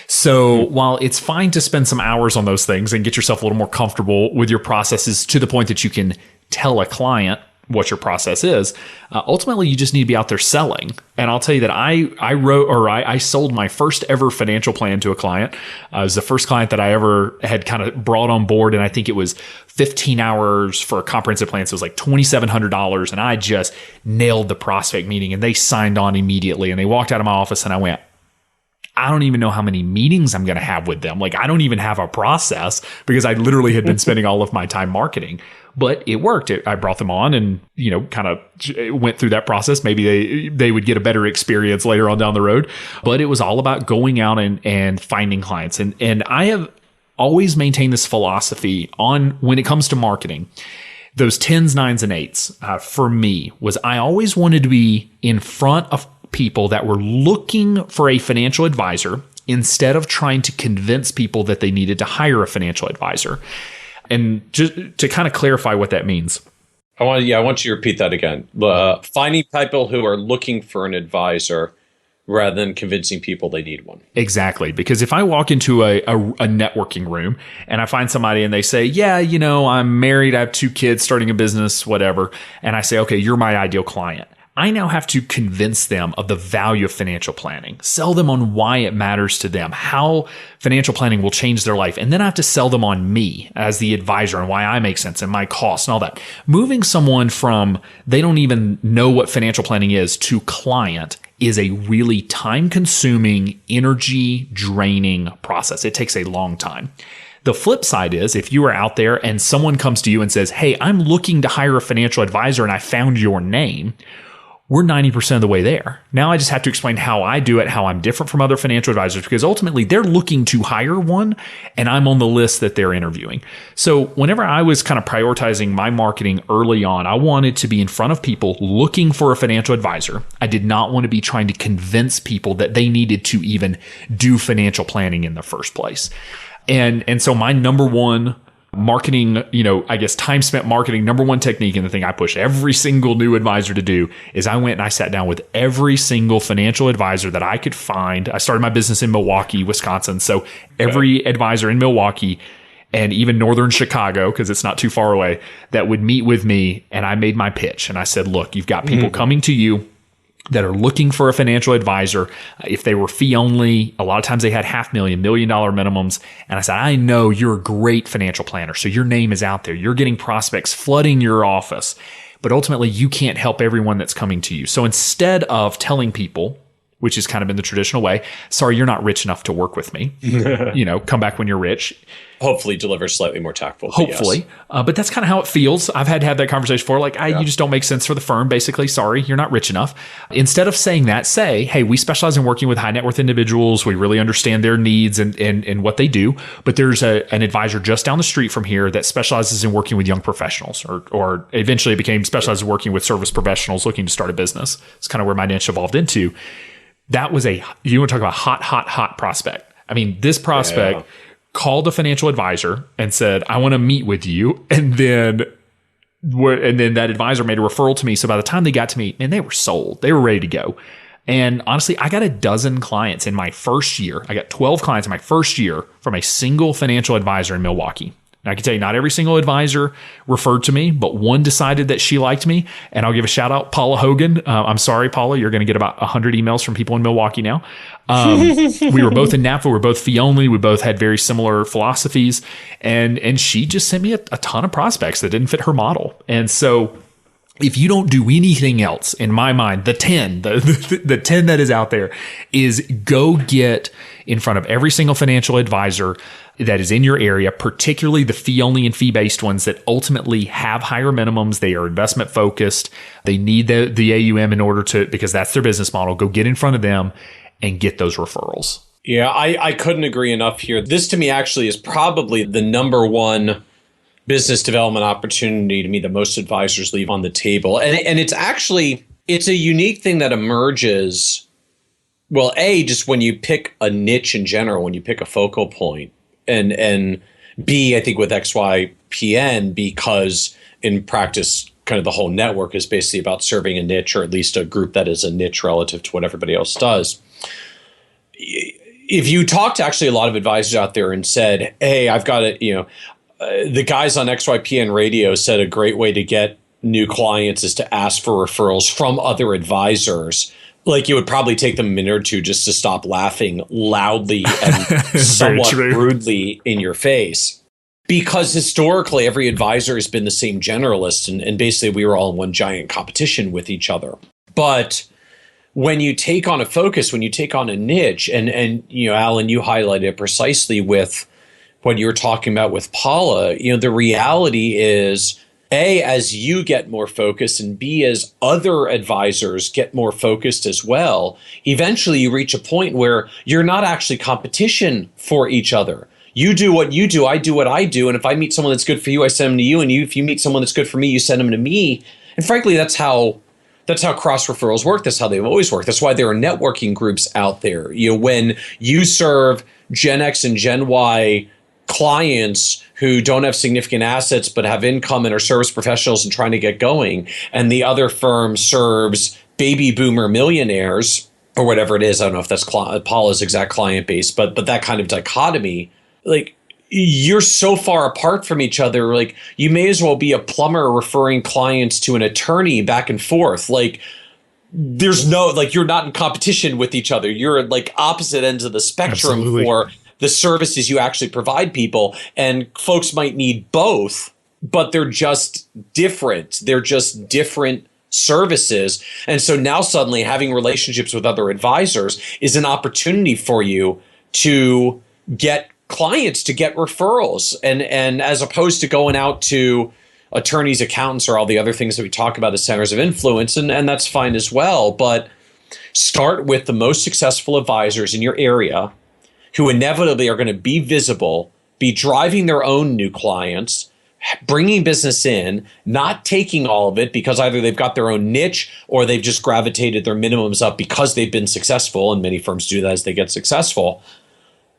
So while it's fine to spend some hours on those things and get yourself a little more comfortable with your processes to the point that you can tell a client what your process is, ultimately you just need to be out there selling. And I'll tell you that I sold my first ever financial plan to a client. It was the first client that I ever had kind of brought on board. And I think it was 15 hours for a comprehensive plan. So it was like $2,700. And I just nailed the prospect meeting and they signed on immediately. And they walked out of my office and I went, I don't even know how many meetings I'm going to have with them. Like I don't even have a process because I literally had been spending all of my time marketing. But it worked. I brought them on and, kind of went through that process. Maybe they would get a better experience later on down the road. But it was all about going out and finding clients. And I have always maintained this philosophy on when it comes to marketing. Those 10s, 9s, and 8s for me was I always wanted to be in front of people that were looking for a financial advisor instead of trying to convince people that they needed to hire a financial advisor. And just to kind of clarify what that means. I want you to repeat that again. Finding people who are looking for an advisor rather than convincing people they need one. Exactly. Because if I walk into a networking room and I find somebody and they say, yeah, I'm married, I have 2 kids, starting a business, whatever. And I say, okay, you're my ideal client. I now have to convince them of the value of financial planning, sell them on why it matters to them, how financial planning will change their life. And then I have to sell them on me as the advisor and why I make sense and my costs and all that. Moving someone from they don't even know what financial planning is to client is a really time-consuming, energy-draining process. It takes a long time. The flip side is if you are out there and someone comes to you and says, hey, I'm looking to hire a financial advisor and I found your name, we're 90% of the way there. Now I just have to explain how I do it, how I'm different from other financial advisors, because ultimately they're looking to hire one and I'm on the list that they're interviewing. So whenever I was kind of prioritizing my marketing early on, I wanted to be in front of people looking for a financial advisor. I did not want to be trying to convince people that they needed to even do financial planning in the first place. And so my number one marketing, I guess time spent marketing, number one technique, and the thing I push every single new advisor to do is I went and I sat down with every single financial advisor that I could find. I started my business in Milwaukee, Wisconsin. So every advisor in Milwaukee and even northern Chicago, because it's not too far away, that would meet with me. And I made my pitch and I said, look, you've got people coming to you that are looking for a financial advisor. If they were fee only, a lot of times they had $500,000, $1 million minimums. And I said, I know you're a great financial planner. So your name is out there. You're getting prospects flooding your office, but ultimately you can't help everyone that's coming to you. So instead of telling people, which has kind of been the traditional way, sorry, you're not rich enough to work with me, come back when you're rich. Hopefully deliver slightly more tactful. Hopefully. Yes. But that's kind of how it feels. I've had to have that conversation before. You just don't make sense for the firm. Basically, sorry, you're not rich enough. Instead of saying that, say, hey, we specialize in working with high net worth individuals. We really understand their needs and what they do. But there's an advisor just down the street from here that specializes in working with young professionals or eventually became specialized in working with service professionals looking to start a business. It's kind of where my niche evolved into. That was you want to talk about hot prospect. I mean, this prospect called a financial advisor and said, I want to meet with you. And then that advisor made a referral to me. So by the time they got to me, man, they were sold. They were ready to go. And honestly, I got a dozen clients in my first year. I got 12 clients in my first year from a single financial advisor in Milwaukee. And I can tell you, not every single advisor referred to me, but one decided that she liked me. And I'll give a shout out, Paula Hogan. I'm sorry, Paula, you're going to get about 100 emails from people in Milwaukee now. We were both in Napa. We were both fee only. We both had very similar philosophies. And she just sent me a ton of prospects that didn't fit her model. And so if you don't do anything else, in my mind, the 10 that is out there is go get in front of every single financial advisor that is in your area, particularly the fee only and fee based ones that ultimately have higher minimums. They are investment focused. They need the AUM in order to, because that's their business model. Go get in front of them and get those referrals. Yeah, I couldn't agree enough here. This to me actually is probably the number one business development opportunity to me that most advisors leave on the table. And it's a unique thing that emerges. Well, A, just when you pick a niche in general, when you pick a focal point, and B, I think with XYPN, because in practice, kind of the whole network is basically about serving a niche, or at least a group that is a niche relative to what everybody else does. If you talk to actually a lot of advisors out there and said, hey, I've got the guys on XYPN radio said a great way to get new clients is to ask for referrals from other advisors. Like, it would probably take them a minute or two just to stop laughing loudly and somewhat rudely in your face. Because historically, every advisor has been the same generalist, and basically we were all in one giant competition with each other. But when you take on a focus, when you take on a niche, and Alan, you highlighted it precisely with what you were talking about with Paula, the reality is, A, as you get more focused, and B, as other advisors get more focused as well, eventually you reach a point where you're not actually competition for each other. You do what you do, I do what I do. And if I meet someone that's good for you, I send them to you. And if you meet someone that's good for me, you send them to me. And frankly, that's how cross referrals work. That's how they've always worked. That's why there are networking groups out there. When you serve Gen X and Gen Y clients who don't have significant assets but have income and are service professionals and trying to get going, and the other firm serves baby boomer millionaires or whatever it is. I don't know if that's Paula's exact client base, but that kind of dichotomy, like, you're so far apart from each other. Like, you may as well be a plumber referring clients to an attorney back and forth. Like, there's no, like, you're not in competition with each other. You're at like opposite ends of the spectrum. Absolutely. For the services you actually provide people. And folks might need both, but they're just different. They're just different services. And so now suddenly having relationships with other advisors is an opportunity for you to get clients, to get referrals. And as opposed to going out to attorneys, accountants, or all the other things that we talk about as centers of influence, and that's fine as well. But start with the most successful advisors in your area, who inevitably are going to be visible, be driving their own new clients, bringing business in, not taking all of it because either they've got their own niche or they've just gravitated their minimums up because they've been successful. And many firms do that as they get successful.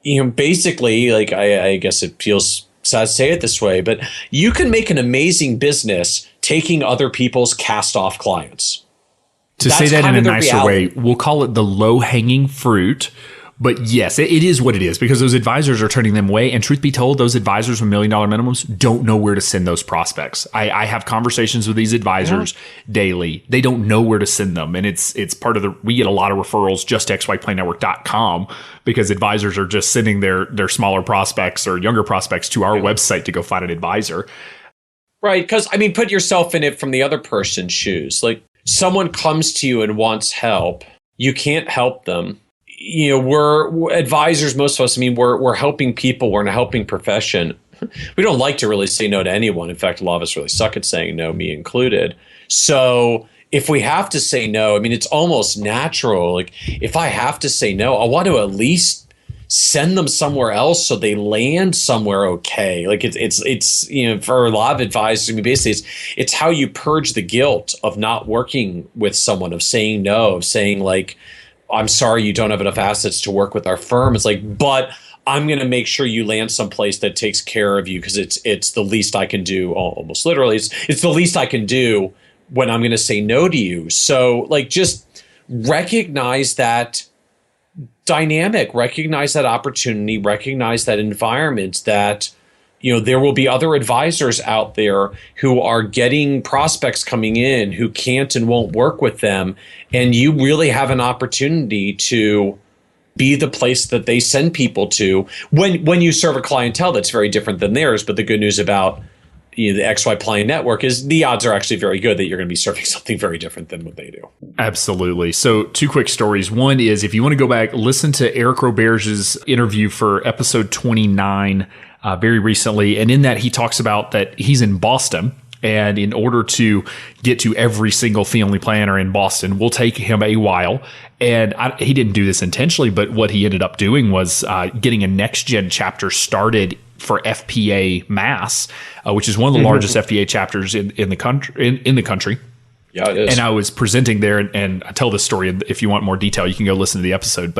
Basically, like, I guess it feels sad to say it this way, but you can make an amazing business taking other people's cast off clients. To say that in a nicer way, we'll call it the low hanging fruit. But yes, it is what it is, because those advisors are turning them away. And truth be told, those advisors with $1 million minimums don't know where to send those prospects. I have conversations with these advisors daily. They don't know where to send them. And it's part of we get a lot of referrals just to XYPlayNetwork.com because advisors are just sending their smaller prospects or younger prospects to our website to go find an advisor. Right. Because, I mean, put yourself in it from the other person's shoes. Like, someone comes to you and wants help. You can't help them. We're advisors, most of us, we're helping people. We're in a helping profession. We don't like to really say no to anyone. In fact, a lot of us really suck at saying no, me included. So if we have to say no, it's almost natural. Like, if I have to say no, I want to at least send them somewhere else so they land somewhere okay. Like, it's for a lot of advisors, basically it's how you purge the guilt of not working with someone, of saying no, of saying, like, I'm sorry you don't have enough assets to work with our firm. It's like, but I'm going to make sure you land someplace that takes care of you, because it's the least I can do. Almost literally, it's the least I can do when I'm going to say no to you. So, like, just recognize that dynamic, recognize that opportunity, recognize that environment, that there will be other advisors out there who are getting prospects coming in who can't and won't work with them. And you really have an opportunity to be the place that they send people to when you serve a clientele that's very different than theirs. But the good news about the XYPN network is the odds are actually very good that you're going to be serving something very different than what they do. Absolutely. So 2 quick stories. One is, if you want to go back, listen to Eric Roberge's interview for episode 29 very recently. And in that, he talks about that he's in Boston. And in order to get to every single fee-only planner in Boston will take him a while. And he didn't do this intentionally, but what he ended up doing was getting a next-gen chapter started for FPA Mass, which is one of the largest FPA chapters in the country. Yeah, it is. And I was presenting there, and I tell this story. If you want more detail, you can go listen to the episode.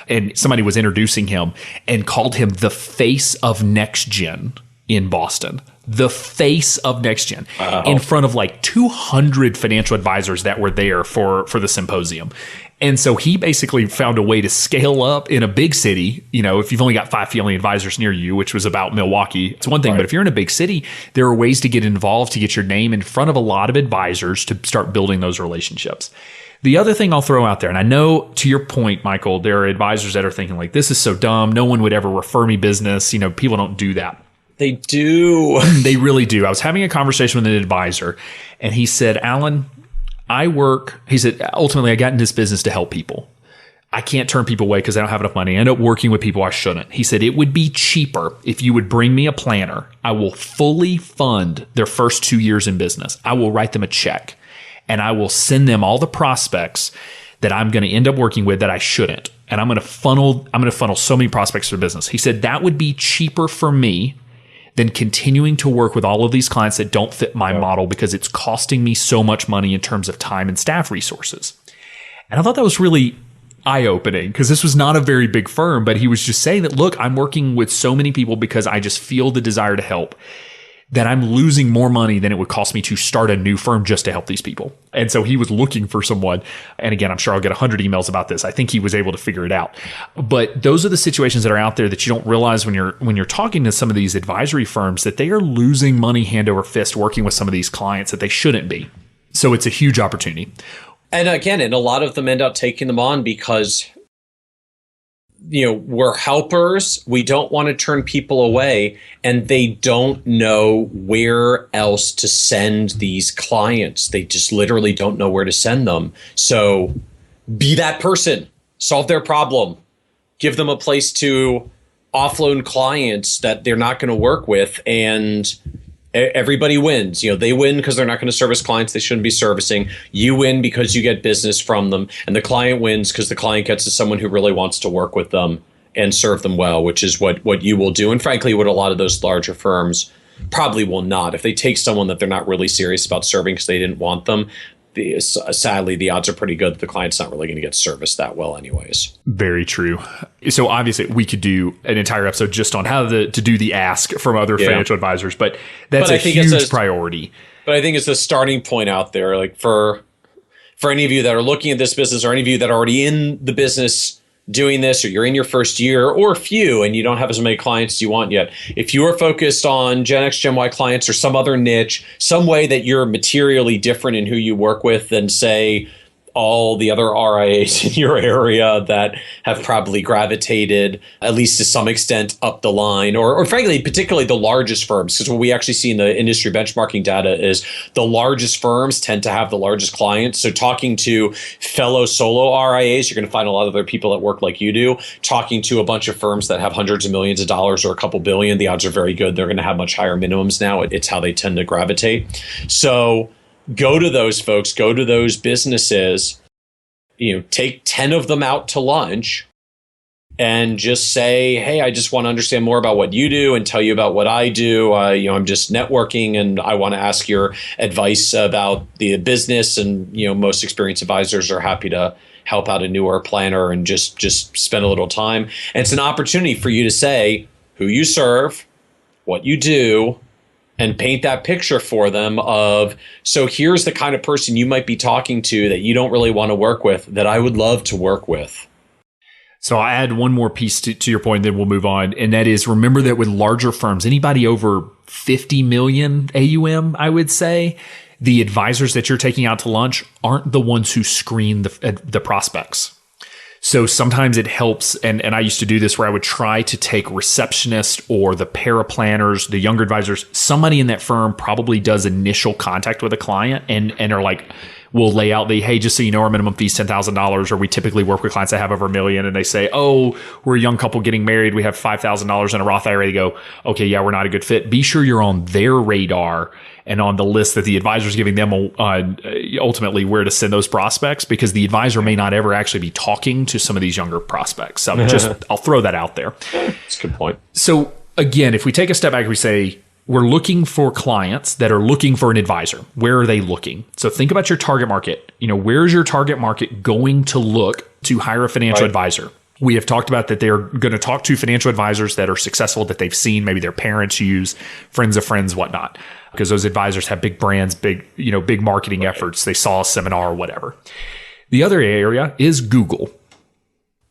And somebody was introducing him and called him the face of next gen in Boston. The face of next gen in front of like 200 financial advisors that were there for the symposium. And so he basically found a way to scale up in a big city. If you've only got 5 fee-only advisors near you, which was about Milwaukee, it's one thing. Right. But if you're in a big city, there are ways to get involved, to get your name in front of a lot of advisors to start building those relationships. The other thing I'll throw out there, and I know to your point, Michael, there are advisors that are thinking like, this is so dumb. No one would ever refer me business. People don't do that. They do. They really do. I was having a conversation with an advisor, and he said, Alan, he said, ultimately, I got in this business to help people. I can't turn people away because I don't have enough money. I end up working with people I shouldn't. He said, it would be cheaper if you would bring me a planner. I will fully fund their first 2 years in business. I will write them a check, and I will send them all the prospects that I'm going to end up working with that I shouldn't. And I'm going to funnel so many prospects for business. He said, that would be cheaper for me than continuing to work with all of these clients that don't fit my model, because it's costing me so much money in terms of time and staff resources. And I thought that was really eye-opening, because this was not a very big firm, but he was just saying that, look, I'm working with so many people because I just feel the desire to help, that I'm losing more money than it would cost me to start a new firm just to help these people. And so he was looking for someone. And again, I'm sure I'll get 100 emails about this. I think he was able to figure it out. But those are the situations that are out there that you don't realize when you're talking to some of these advisory firms, that they are losing money hand over fist working with some of these clients that they shouldn't be. So it's a huge opportunity. And again, a lot of them end up taking them on because we're helpers. We don't want to turn people away, and they don't know where else to send these clients. They just literally don't know where to send them. So be that person, solve their problem, give them a place to offload clients that they're not going to work with, and everybody wins. They win because they're not going to service clients they shouldn't be servicing. You win because you get business from them. And the client wins because the client gets to someone who really wants to work with them and serve them well, which is what you will do. And frankly, what a lot of those larger firms probably will not. If they take someone that they're not really serious about serving because they didn't want them, sadly, the odds are pretty good that the client's not really going to get serviced that well anyways. Very true. So obviously we could do an entire episode just on how to do the ask from other financial advisors, but that's a huge priority. But I think it's a starting point out there, like for any of you that are looking at this business, or any of you that are already in the business doing this, or you're in your first year or few and you don't have as many clients as you want yet. If you are focused on Gen X, Gen Y clients, or some other niche, some way that you're materially different in who you work with than, say, all the other RIAs in your area that have probably gravitated, at least to some extent, up the line, or frankly, particularly the largest firms, because what we actually see in the industry benchmarking data is the largest firms tend to have the largest clients. So talking to fellow solo RIAs, you're going to find a lot of other people that work like you do. Talking to a bunch of firms that have hundreds of millions of dollars or a couple billion, the odds are very good they're going to have much higher minimums now. It's how they tend to gravitate. So go to those folks, go to those businesses, take 10 of them out to lunch and just say, hey, I just want to understand more about what you do and tell you about what I do. I'm just networking and I want to ask your advice about the business. And, most experienced advisors are happy to help out a newer planner and just spend a little time. And it's an opportunity for you to say who you serve, what you do, and paint that picture for them of, so here's the kind of person you might be talking to that you don't really want to work with that I would love to work with. So I'll add one more piece to your point, then we'll move on. And that is, remember that with larger firms, anybody over 50 million AUM, I would say, the advisors that you're taking out to lunch aren't the ones who screen the prospects. So sometimes it helps, and I used to do this where I would try to take receptionists or the paraplanners, the younger advisors, somebody in that firm probably does initial contact with a client and are like, we'll lay out hey, just so you know, our minimum fee is $10,000, or we typically work with clients that have over $1 million, and they say, oh, we're a young couple getting married, we have $5,000 in a Roth IRA. They go, okay, yeah, we're not a good fit. Be sure you're on their radar and on the list that the advisor is giving them ultimately where to send those prospects, because the advisor may not ever actually be talking to some of these younger prospects. So I'll throw that out there. That's a good point. So again, if we take a step back, we say, we're looking for clients that are looking for an advisor. Where are they looking? So think about your target market. Where's your target market going to look to hire a financial advisor? We have talked about that they're going to talk to financial advisors that are successful, that they've seen, maybe their parents use, friends of friends, whatnot, because those advisors have big brands, big marketing efforts. They saw a seminar or whatever. The other area is Google.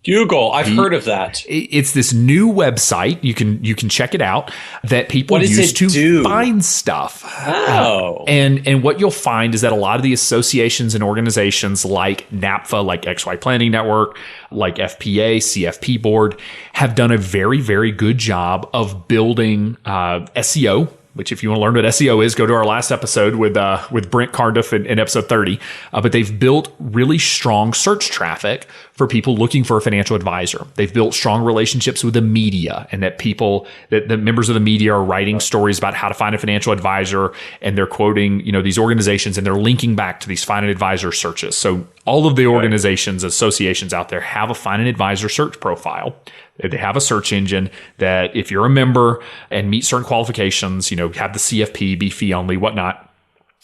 I've heard of that. It's this new website. You can check it out that people use to find stuff. Oh. And what you'll find is that a lot of the associations and organizations like NAPFA, like XY Planning Network, like FPA, CFP Board, have done a very, very good job of building SEO. Which, if you want to learn what SEO is, go to our last episode with Brent Cardiff in episode 30. But they've built really strong search traffic for people looking for a financial advisor. They've built strong relationships with the media, and that the members of the media are writing stories about how to find a financial advisor, and they're quoting these organizations, and they're linking back to these find an advisor searches. So all of the organizations, associations out there have a find an advisor search profile. They have a search engine that, if you're a member and meet certain qualifications, have the CFP, be fee only, whatnot,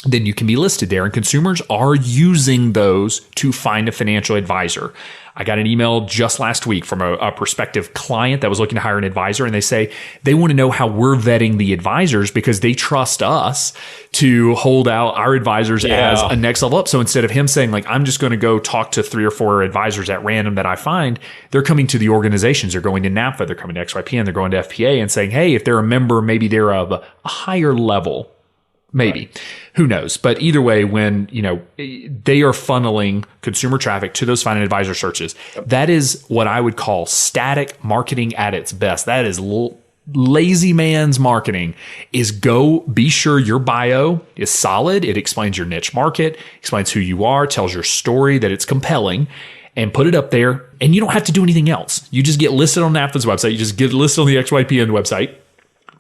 then you can be listed there. And consumers are using those to find a financial advisor. I got an email just last week from a prospective client that was looking to hire an advisor, and they say they want to know how we're vetting the advisors because they trust us to hold out our advisors as a next level up. So instead of him saying, like, I'm just going to go talk to 3 or 4 advisors at random that I find, they're coming to the organizations. They're going to NAPFA, they're coming to XYPN, they're going to FPA and saying, hey, if they're a member, maybe they're of a higher level. Maybe. Right. Who knows? But either way, when they are funneling consumer traffic to those find an advisor searches, that is what I would call static marketing at its best. That is lazy man's marketing. Is go be sure your bio is solid. It explains your niche market, explains who you are, tells your story, that it's compelling, and put it up there. And you don't have to do anything else. You just get listed on NAPFA's website. You just get listed on the XYPN website.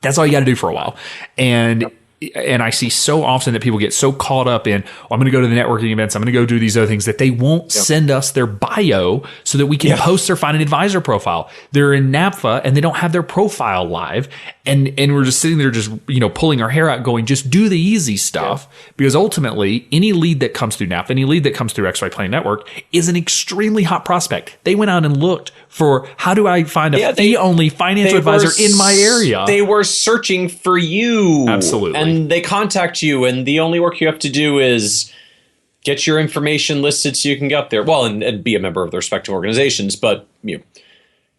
That's all you got to do for a while. And I see so often that people get so caught up in, I'm going to go to the networking events, I'm going to go do these other things, that they won't send us their bio so that we can post their find an advisor profile. They're in NAPFA and they don't have their profile live. And we're just sitting there just, pulling our hair out going, just do the easy stuff. Because ultimately, any lead that comes through NAPFA, any lead that comes through XY Planning Network is an extremely hot prospect. They went out and looked for, how do I find a fee-only financial advisor in my area? They were searching for you. Absolutely. And they contact you, and the only work you have to do is get your information listed so you can get up there. Well, and be a member of the respective organizations, but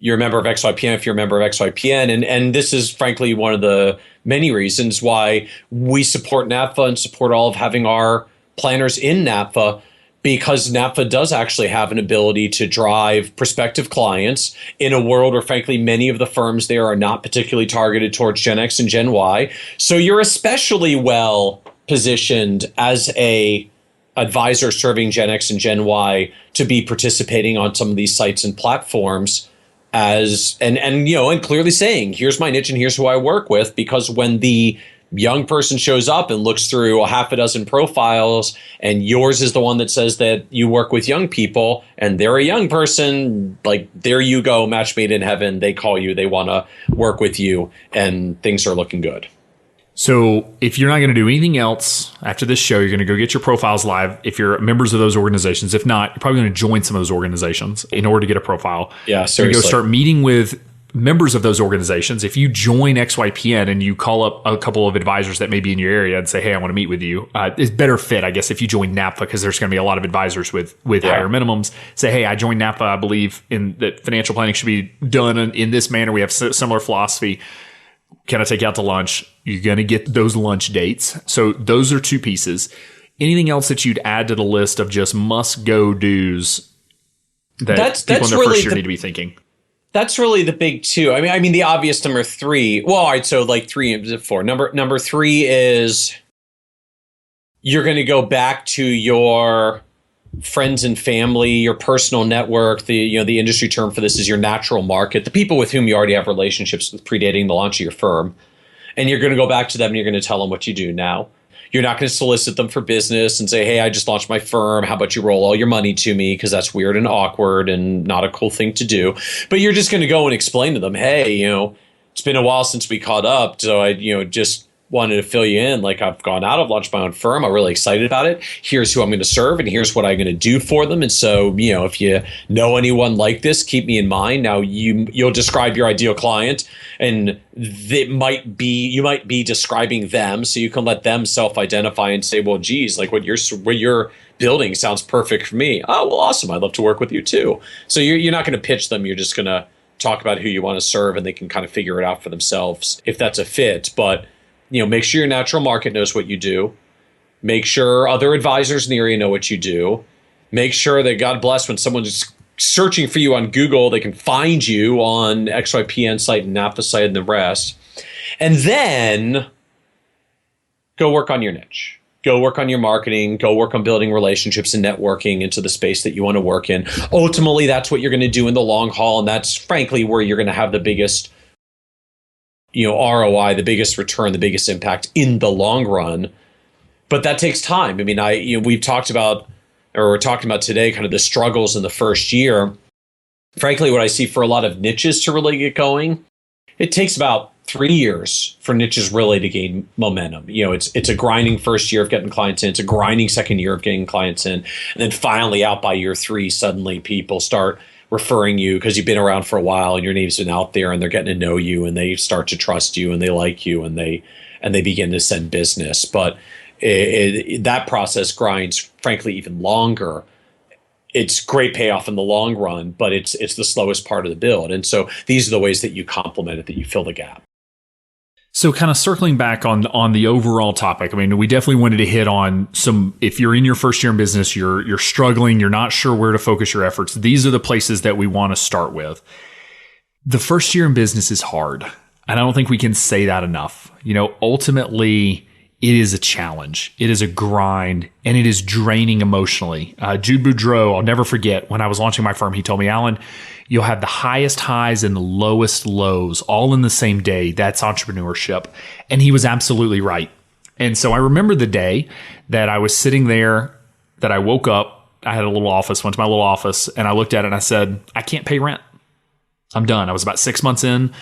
you're a member of XYPN if you're a member of XYPN. And this is frankly one of the many reasons why we support NAPFA and support all of having our planners in NAPFA, because NAPFA does actually have an ability to drive prospective clients in a world where, frankly, many of the firms there are not particularly targeted towards Gen X and Gen Y. So you're especially well positioned as a advisor serving Gen X and Gen Y to be participating on some of these sites and platforms and clearly saying, here's my niche and here's who I work with, because when the young person shows up and looks through a half a dozen profiles and yours is the one that says that you work with young people and they're a young person, like, there you go, match made in heaven. They call you, they want to work with you, and things are looking good. So if you're not going to do anything else after this show, you're going to go get your profiles live if you're members of those organizations. If not, you're probably going to join some of those organizations in order to get a profile. Yeah, seriously. You're going to go start meeting with members of those organizations, if you join XYPN and you call up a couple of advisors that may be in your area and say, hey, I want to meet with you, it's better fit, I guess, if you join NAPA, because there's going to be a lot of advisors with higher minimums. Say, hey, I joined NAPA. I believe in that financial planning should be done in this manner. We have similar philosophy. Can I take you out to lunch? You're going to get those lunch dates. So those are two pieces. Anything else that you'd add to the list of just must-go do's that people in their first year need to be thinking? That's really the big two. I mean, the obvious number three. Well, all right. So like 3 and 4. Number 3 is you're going to go back to your friends and family, your personal network. The industry term for this is your natural market, the people with whom you already have relationships with predating the launch of your firm, and you're going to go back to them and you're going to tell them what you do now. You're not going to solicit them for business and say, hey, I just launched my firm. How about you roll all your money to me? Because that's weird and awkward and not a cool thing to do. But you're just going to go and explain to them, hey, it's been a while since we caught up. So I, just wanted to fill you in. Like, I've gone out, I've launched my own firm. I'm really excited about it. Here's who I'm going to serve and here's what I'm going to do for them. And so, if you know anyone like this, keep me in mind. Now you'll describe your ideal client, and you might be describing them, so you can let them self-identify and say, well, geez, like what you're building sounds perfect for me. Oh, well, awesome. I'd love to work with you too. So you're not going to pitch them. You're just going to talk about who you want to serve, and they can kind of figure it out for themselves if that's a fit. But make sure your natural market knows what you do. Make sure other advisors in the area know what you do. Make sure that, God bless, when someone's searching for you on Google, they can find you on XYPN site and NAPA site and the rest. And then go work on your niche. Go work on your marketing. Go work on building relationships and networking into the space that you want to work in. Ultimately, that's what you're going to do in the long haul. And that's frankly where you're going to have the biggest ROI, the biggest return, the biggest impact in the long run. But that takes time. I mean, we're talking about today kind of the struggles in the first year. Frankly, what I see for a lot of niches to really get going, it takes about 3 years for niches really to gain momentum. It's a grinding first year of getting clients in. It's a grinding second year of getting clients in. And then finally out by year 3, suddenly people start referring you because you've been around for a while and your name's been out there and they're getting to know you and they start to trust you and they like you and they begin to send business. But that process grinds, frankly, even longer. It's great payoff in the long run, but it's the slowest part of the build. And so these are the ways that you complement it, that you fill the gap. So kind of circling back on the overall topic, I mean, we definitely wanted to hit on some, if you're in your first year in business, you're struggling, you're not sure where to focus your efforts. These are the places that we want to start with. The first year in business is hard. And I don't think we can say that enough. Ultimately, it is a challenge. It is a grind, and it is draining emotionally. Jude Boudreau, I'll never forget, when I was launching my firm, he told me, Alan, you'll have the highest highs and the lowest lows all in the same day. That's entrepreneurship. And he was absolutely right. And so I remember the day that I was sitting there, that I woke up, I had a little office, went to my little office, and I looked at it and I said, I can't pay rent. I'm done. I was about 6 months in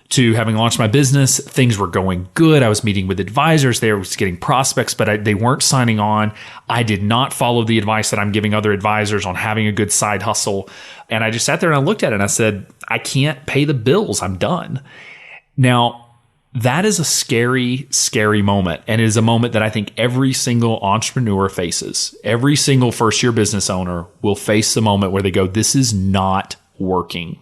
to having launched my business. Things were going good. I was meeting with advisors. They were getting prospects, but they weren't signing on. I did not follow the advice that I'm giving other advisors on having a good side hustle. And I just sat there and I looked at it and I said, I can't pay the bills. I'm done. Now, that is a scary, scary moment. And it is a moment that I think every single entrepreneur faces. Every single first-year business owner will face the moment where they go, this is not working.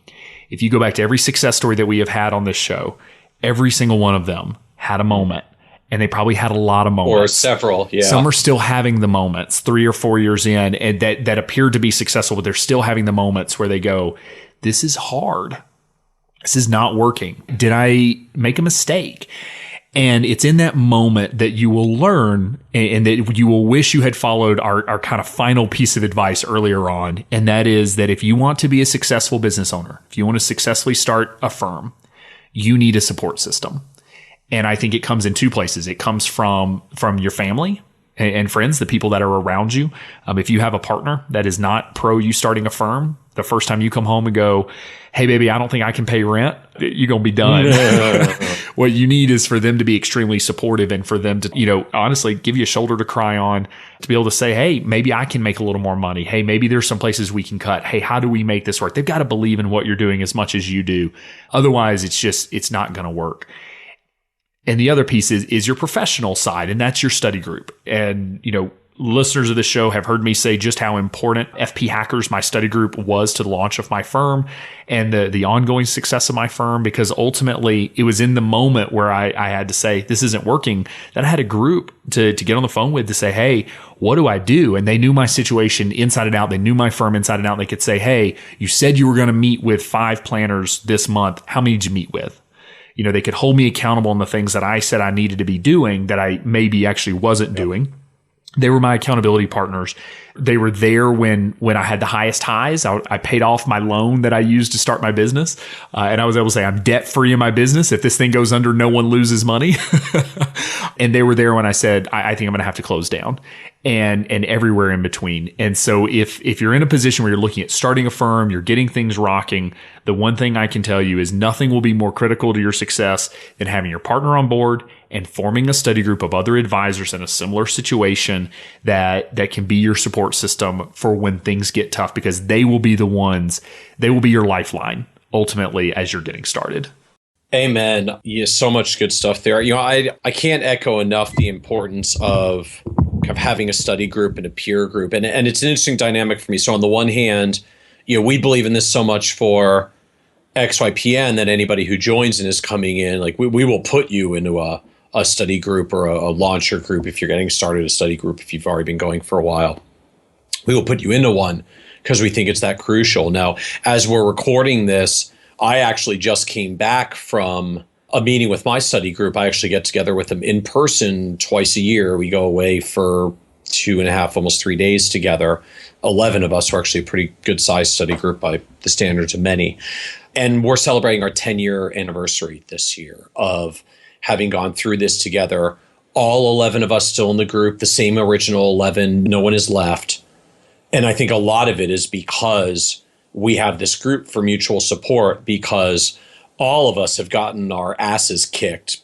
If you go back to every success story that we have had on this show, every single one of them had a moment, and they probably had a lot of moments. Or several, yeah. Some are still having the moments 3 or 4 years in and that appear to be successful, but they're still having the moments where they go, this is hard. This is not working. Did I make a mistake? And it's in that moment that you will learn and that you will wish you had followed our kind of final piece of advice earlier on. And that is that if you want to be a successful business owner, if you want to successfully start a firm, you need a support system. And I think it comes in 2 places. It comes from your family and friends, the people that are around you. If you have a partner that is not pro you starting a firm, the first time you come home and go, hey, baby, I don't think I can pay rent. you're going to be done. What you need is for them to be extremely supportive and for them to, honestly give you a shoulder to cry on, to be able to say, hey, maybe I can make a little more money. Hey, maybe there's some places we can cut. Hey, how do we make this work? They've got to believe in what you're doing as much as you do. Otherwise, it's not going to work. And the other piece is your professional side, and that's your study group. And, listeners of the show have heard me say just how important FP Hackers, my study group, was to the launch of my firm and the ongoing success of my firm, because ultimately it was in the moment where I had to say, this isn't working, that I had a group to get on the phone with to say, hey, what do I do? And they knew my situation inside and out. They knew my firm inside and out. And they could say, hey, you said you were going to meet with 5 planners this month. How many did you meet with? They could hold me accountable on the things that I said I needed to be doing that I maybe actually wasn't doing. They were my accountability partners. They were there when I had the highest highs. I paid off my loan that I used to start my business. And I was able to say, I'm debt free in my business. If this thing goes under, no one loses money. And they were there when I said, I think I'm going to have to close down, and everywhere in between. And so if you're in a position where you're looking at starting a firm, you're getting things rocking, the one thing I can tell you is nothing will be more critical to your success than having your partner on board and forming a study group of other advisors in a similar situation that can be your support system for when things get tough, because they will be your lifeline ultimately as you're getting started. Amen. Yeah, so much good stuff there. I can't echo enough the importance of having a study group and a peer group. And it's an interesting dynamic for me. So on the one hand, we believe in this so much for XYPN that anybody who joins and is coming in, like we will put you into a study group or a launcher group if you're getting started, a study group if you've already been going for a while. We will put you into one because we think it's that crucial. Now, as we're recording this, I actually just came back from a meeting with my study group. I actually get together with them in person twice a year. We go away for 2.5, almost 3 days together. 11 of us are actually a pretty good sized study group by the standards of many. And we're celebrating our 10-year anniversary this year of having gone through this together. All 11 of us still in the group, the same original 11, no one is left. And I think a lot of it is because we have this group for mutual support, because all of us have gotten our asses kicked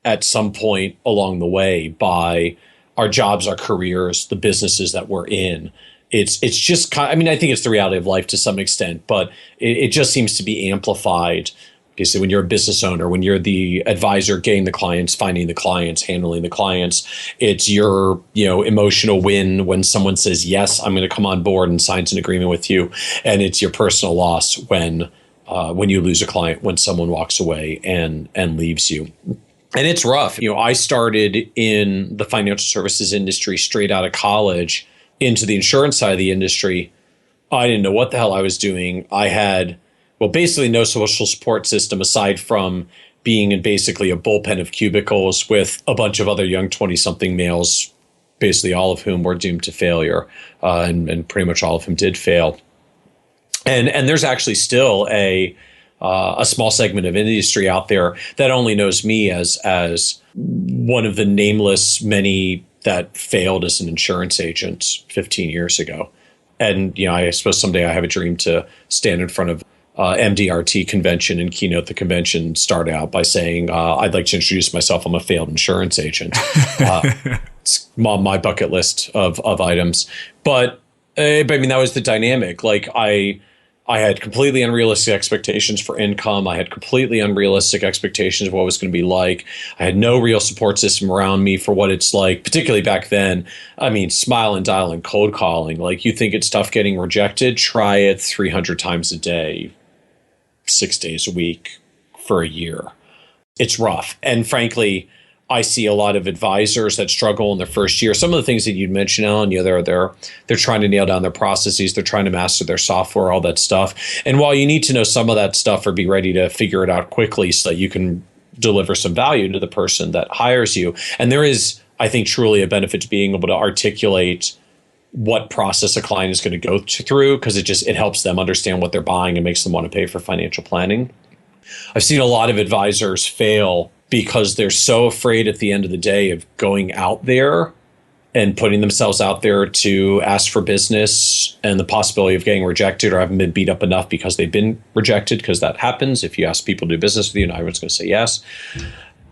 at some point along the way by our jobs, our careers, the businesses that we're in. It's just I think it's the reality of life to some extent, but it just seems to be amplified. Basically, when you're a business owner, when you're the advisor, getting the clients, finding the clients, handling the clients, it's your emotional win when someone says, yes, I'm going to come on board and signs an agreement with you. And it's your personal loss when you lose a client, when someone walks away and leaves you. And it's rough. I started in the financial services industry straight out of college into the insurance side of the industry. I didn't know what the hell I was doing. I had basically no social support system aside from being in basically a bullpen of cubicles with a bunch of other young 20-something males, basically all of whom were doomed to failure, and pretty much all of whom did fail. And there's actually still a small segment of industry out there that only knows me as one of the nameless many that failed as an insurance agent 15 years ago. And I suppose someday I have a dream to stand in front of MDRT convention and keynote the convention, start out by saying, I'd like to introduce myself. I'm a failed insurance agent. It's on my bucket list of items. But that was the dynamic. Like I had completely unrealistic expectations for income. I had completely unrealistic expectations of what it was going to be like. I had no real support system around me for what it's like, particularly back then. Smile and dial and cold calling. Like, you think it's tough getting rejected? Try it 300 times a day, 6 days a week for a year. It's rough. And frankly, I see a lot of advisors that struggle in their first year. Some of the things that you'd mentioned, Alan, they're trying to nail down their processes. They're trying to master their software, all that stuff. And while you need to know some of that stuff or be ready to figure it out quickly so that you can deliver some value to the person that hires you, and there is, I think, truly a benefit to being able to articulate what process a client is going to go through, because it helps them understand what they're buying and makes them want to pay for financial planning. I've seen a lot of advisors fail because they're so afraid at the end of the day of going out there and putting themselves out there to ask for business, and the possibility of getting rejected or having been beat up enough because they've been rejected, because that happens. If you ask people to do business with you, not everyone's going to say yes.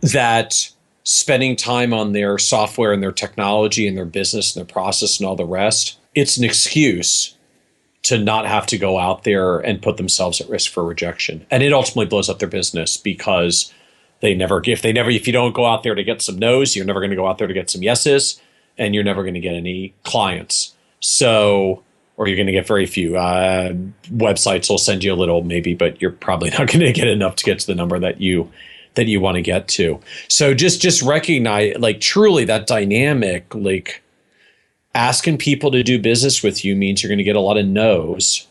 That spending time on their software and their technology and their business and their process and all the rest, it's an excuse to not have to go out there and put themselves at risk for rejection. And it ultimately blows up their business, because if you don't go out there to get some no's, you're never going to go out there to get some yeses, and you're never going to get any clients. So, or you're going to get very few. Websites will send you a little maybe, but you're probably not going to get enough to get to the number that you want to get to. So just recognize, like, truly that dynamic, like, asking people to do business with you means you're going to get a lot of no's.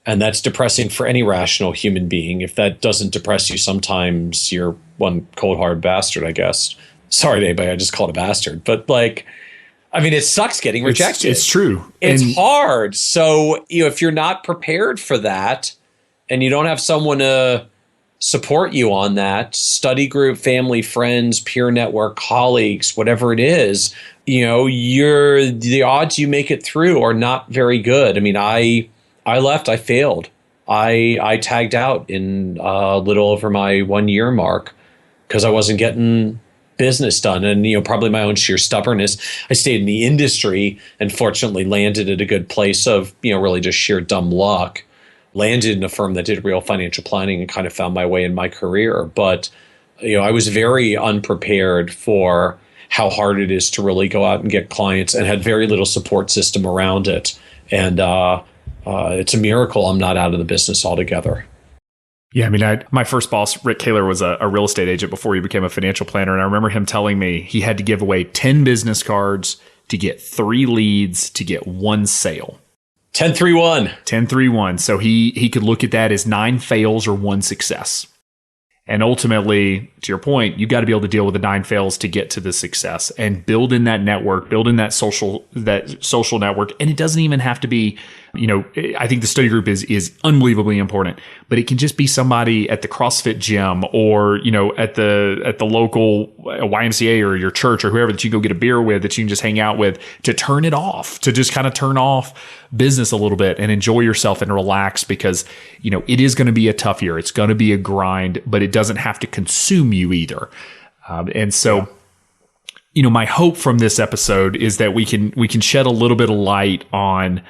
And that's depressing for any rational human being. If that doesn't depress you, sometimes you're one cold hard bastard, I guess. Sorry to anybody, I just called a bastard. But like, I mean, it sucks getting rejected. It's true. It's hard. So, if you're not prepared for that and you don't have someone to support you on that, study group, family, friends, peer network, colleagues, whatever it is, the odds you make it through are not very good. I mean, I left, I failed. I tagged out in a little over my 1 year mark because I wasn't getting business done. And, probably my own sheer stubbornness. I stayed in the industry and fortunately landed at a good place of, really just sheer dumb luck. Landed in a firm that did real financial planning and kind of found my way in my career. But, I was very unprepared for how hard it is to really go out and get clients, and had very little support system around it. And it's a miracle I'm not out of the business altogether. Yeah, I mean, my first boss, Rick Kaler, was a real estate agent before he became a financial planner. And I remember him telling me he had to give away 10 business cards to get 3 leads to get 1 sale. 10-3-1. 10-3-1. So he could look at that as 9 fails or 1 success. And ultimately, to your point, you got to be able to deal with the 9 fails to get to the success, and build in that network, build in that social network. And it doesn't even have to be, I think the study group is unbelievably important, but it can just be somebody at the CrossFit gym, or, at the local YMCA or your church or whoever that you go get a beer with, that you can just hang out with, to turn it off, to just kind of turn off business a little bit and enjoy yourself and relax, because, it is going to be a tough year. It's going to be a grind, but it doesn't have to consume you either. And so, my hope from this episode is that we can shed a little bit of light on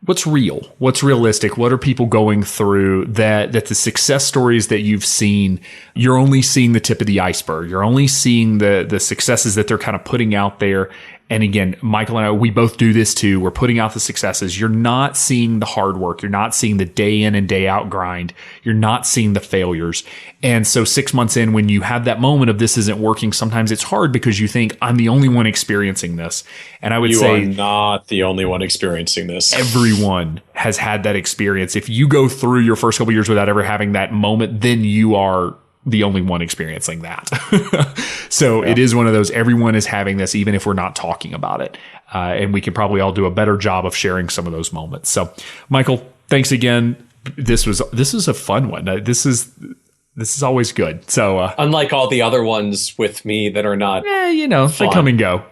what's real, what's realistic, what are people going through, that the success stories that you've seen, you're only seeing the tip of the iceberg. You're only seeing the successes that they're kind of putting out there. And again, Michael and I, we both do this too. We're putting out the successes. You're not seeing the hard work. You're not seeing the day in and day out grind. You're not seeing the failures. And so 6 months in, when you have that moment of this isn't working, sometimes it's hard because you think, I'm the only one experiencing this. And I would say, you are not the only one experiencing this. Everyone has had that experience. If you go through your first couple of years without ever having that moment, then you are the only one experiencing that. So yeah. It is one of those, everyone is having this, even if we're not talking about it. And we can probably all do a better job of sharing some of those moments. So Michael, thanks again. This is a fun one. This is always good. So unlike all the other ones with me that are not, fun. They come and go.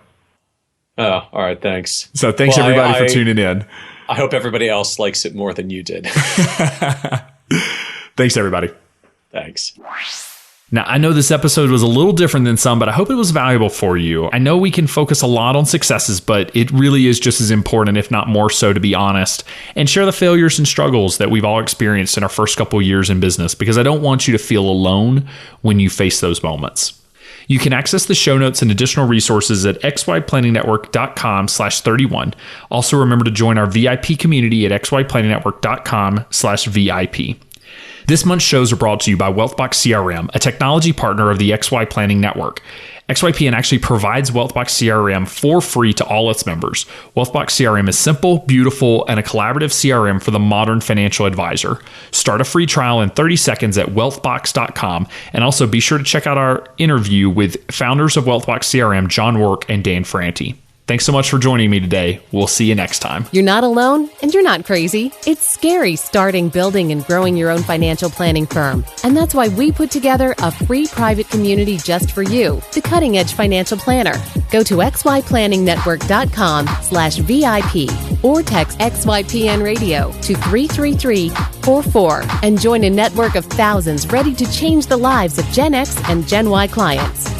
Oh, all right. Thanks. So thanks everybody for tuning in. I hope everybody else likes it more than you did. Thanks everybody. Thanks. Now, I know this episode was a little different than some, but I hope it was valuable for you. I know we can focus a lot on successes, but it really is just as important, if not more so, to be honest, and share the failures and struggles that we've all experienced in our first couple of years in business, because I don't want you to feel alone when you face those moments. You can access the show notes and additional resources at xyplanningnetwork.com/31. Also, remember to join our VIP community at xyplanningnetwork.com/VIP. This month's shows are brought to you by Wealthbox CRM, a technology partner of the XY Planning Network. XYPN actually provides Wealthbox CRM for free to all its members. Wealthbox CRM is simple, beautiful, and a collaborative CRM for the modern financial advisor. Start a free trial in 30 seconds at wealthbox.com. And also be sure to check out our interview with founders of Wealthbox CRM, John Work and Dan Franti. Thanks so much for joining me today. We'll see you next time. You're not alone, and you're not crazy. It's scary starting, building, and growing your own financial planning firm. And that's why we put together a free private community just for you, the Cutting Edge Financial Planner. Go to xyplanningnetwork.com/VIP or text XYPN Radio to 33344 and join a network of thousands ready to change the lives of Gen X and Gen Y clients.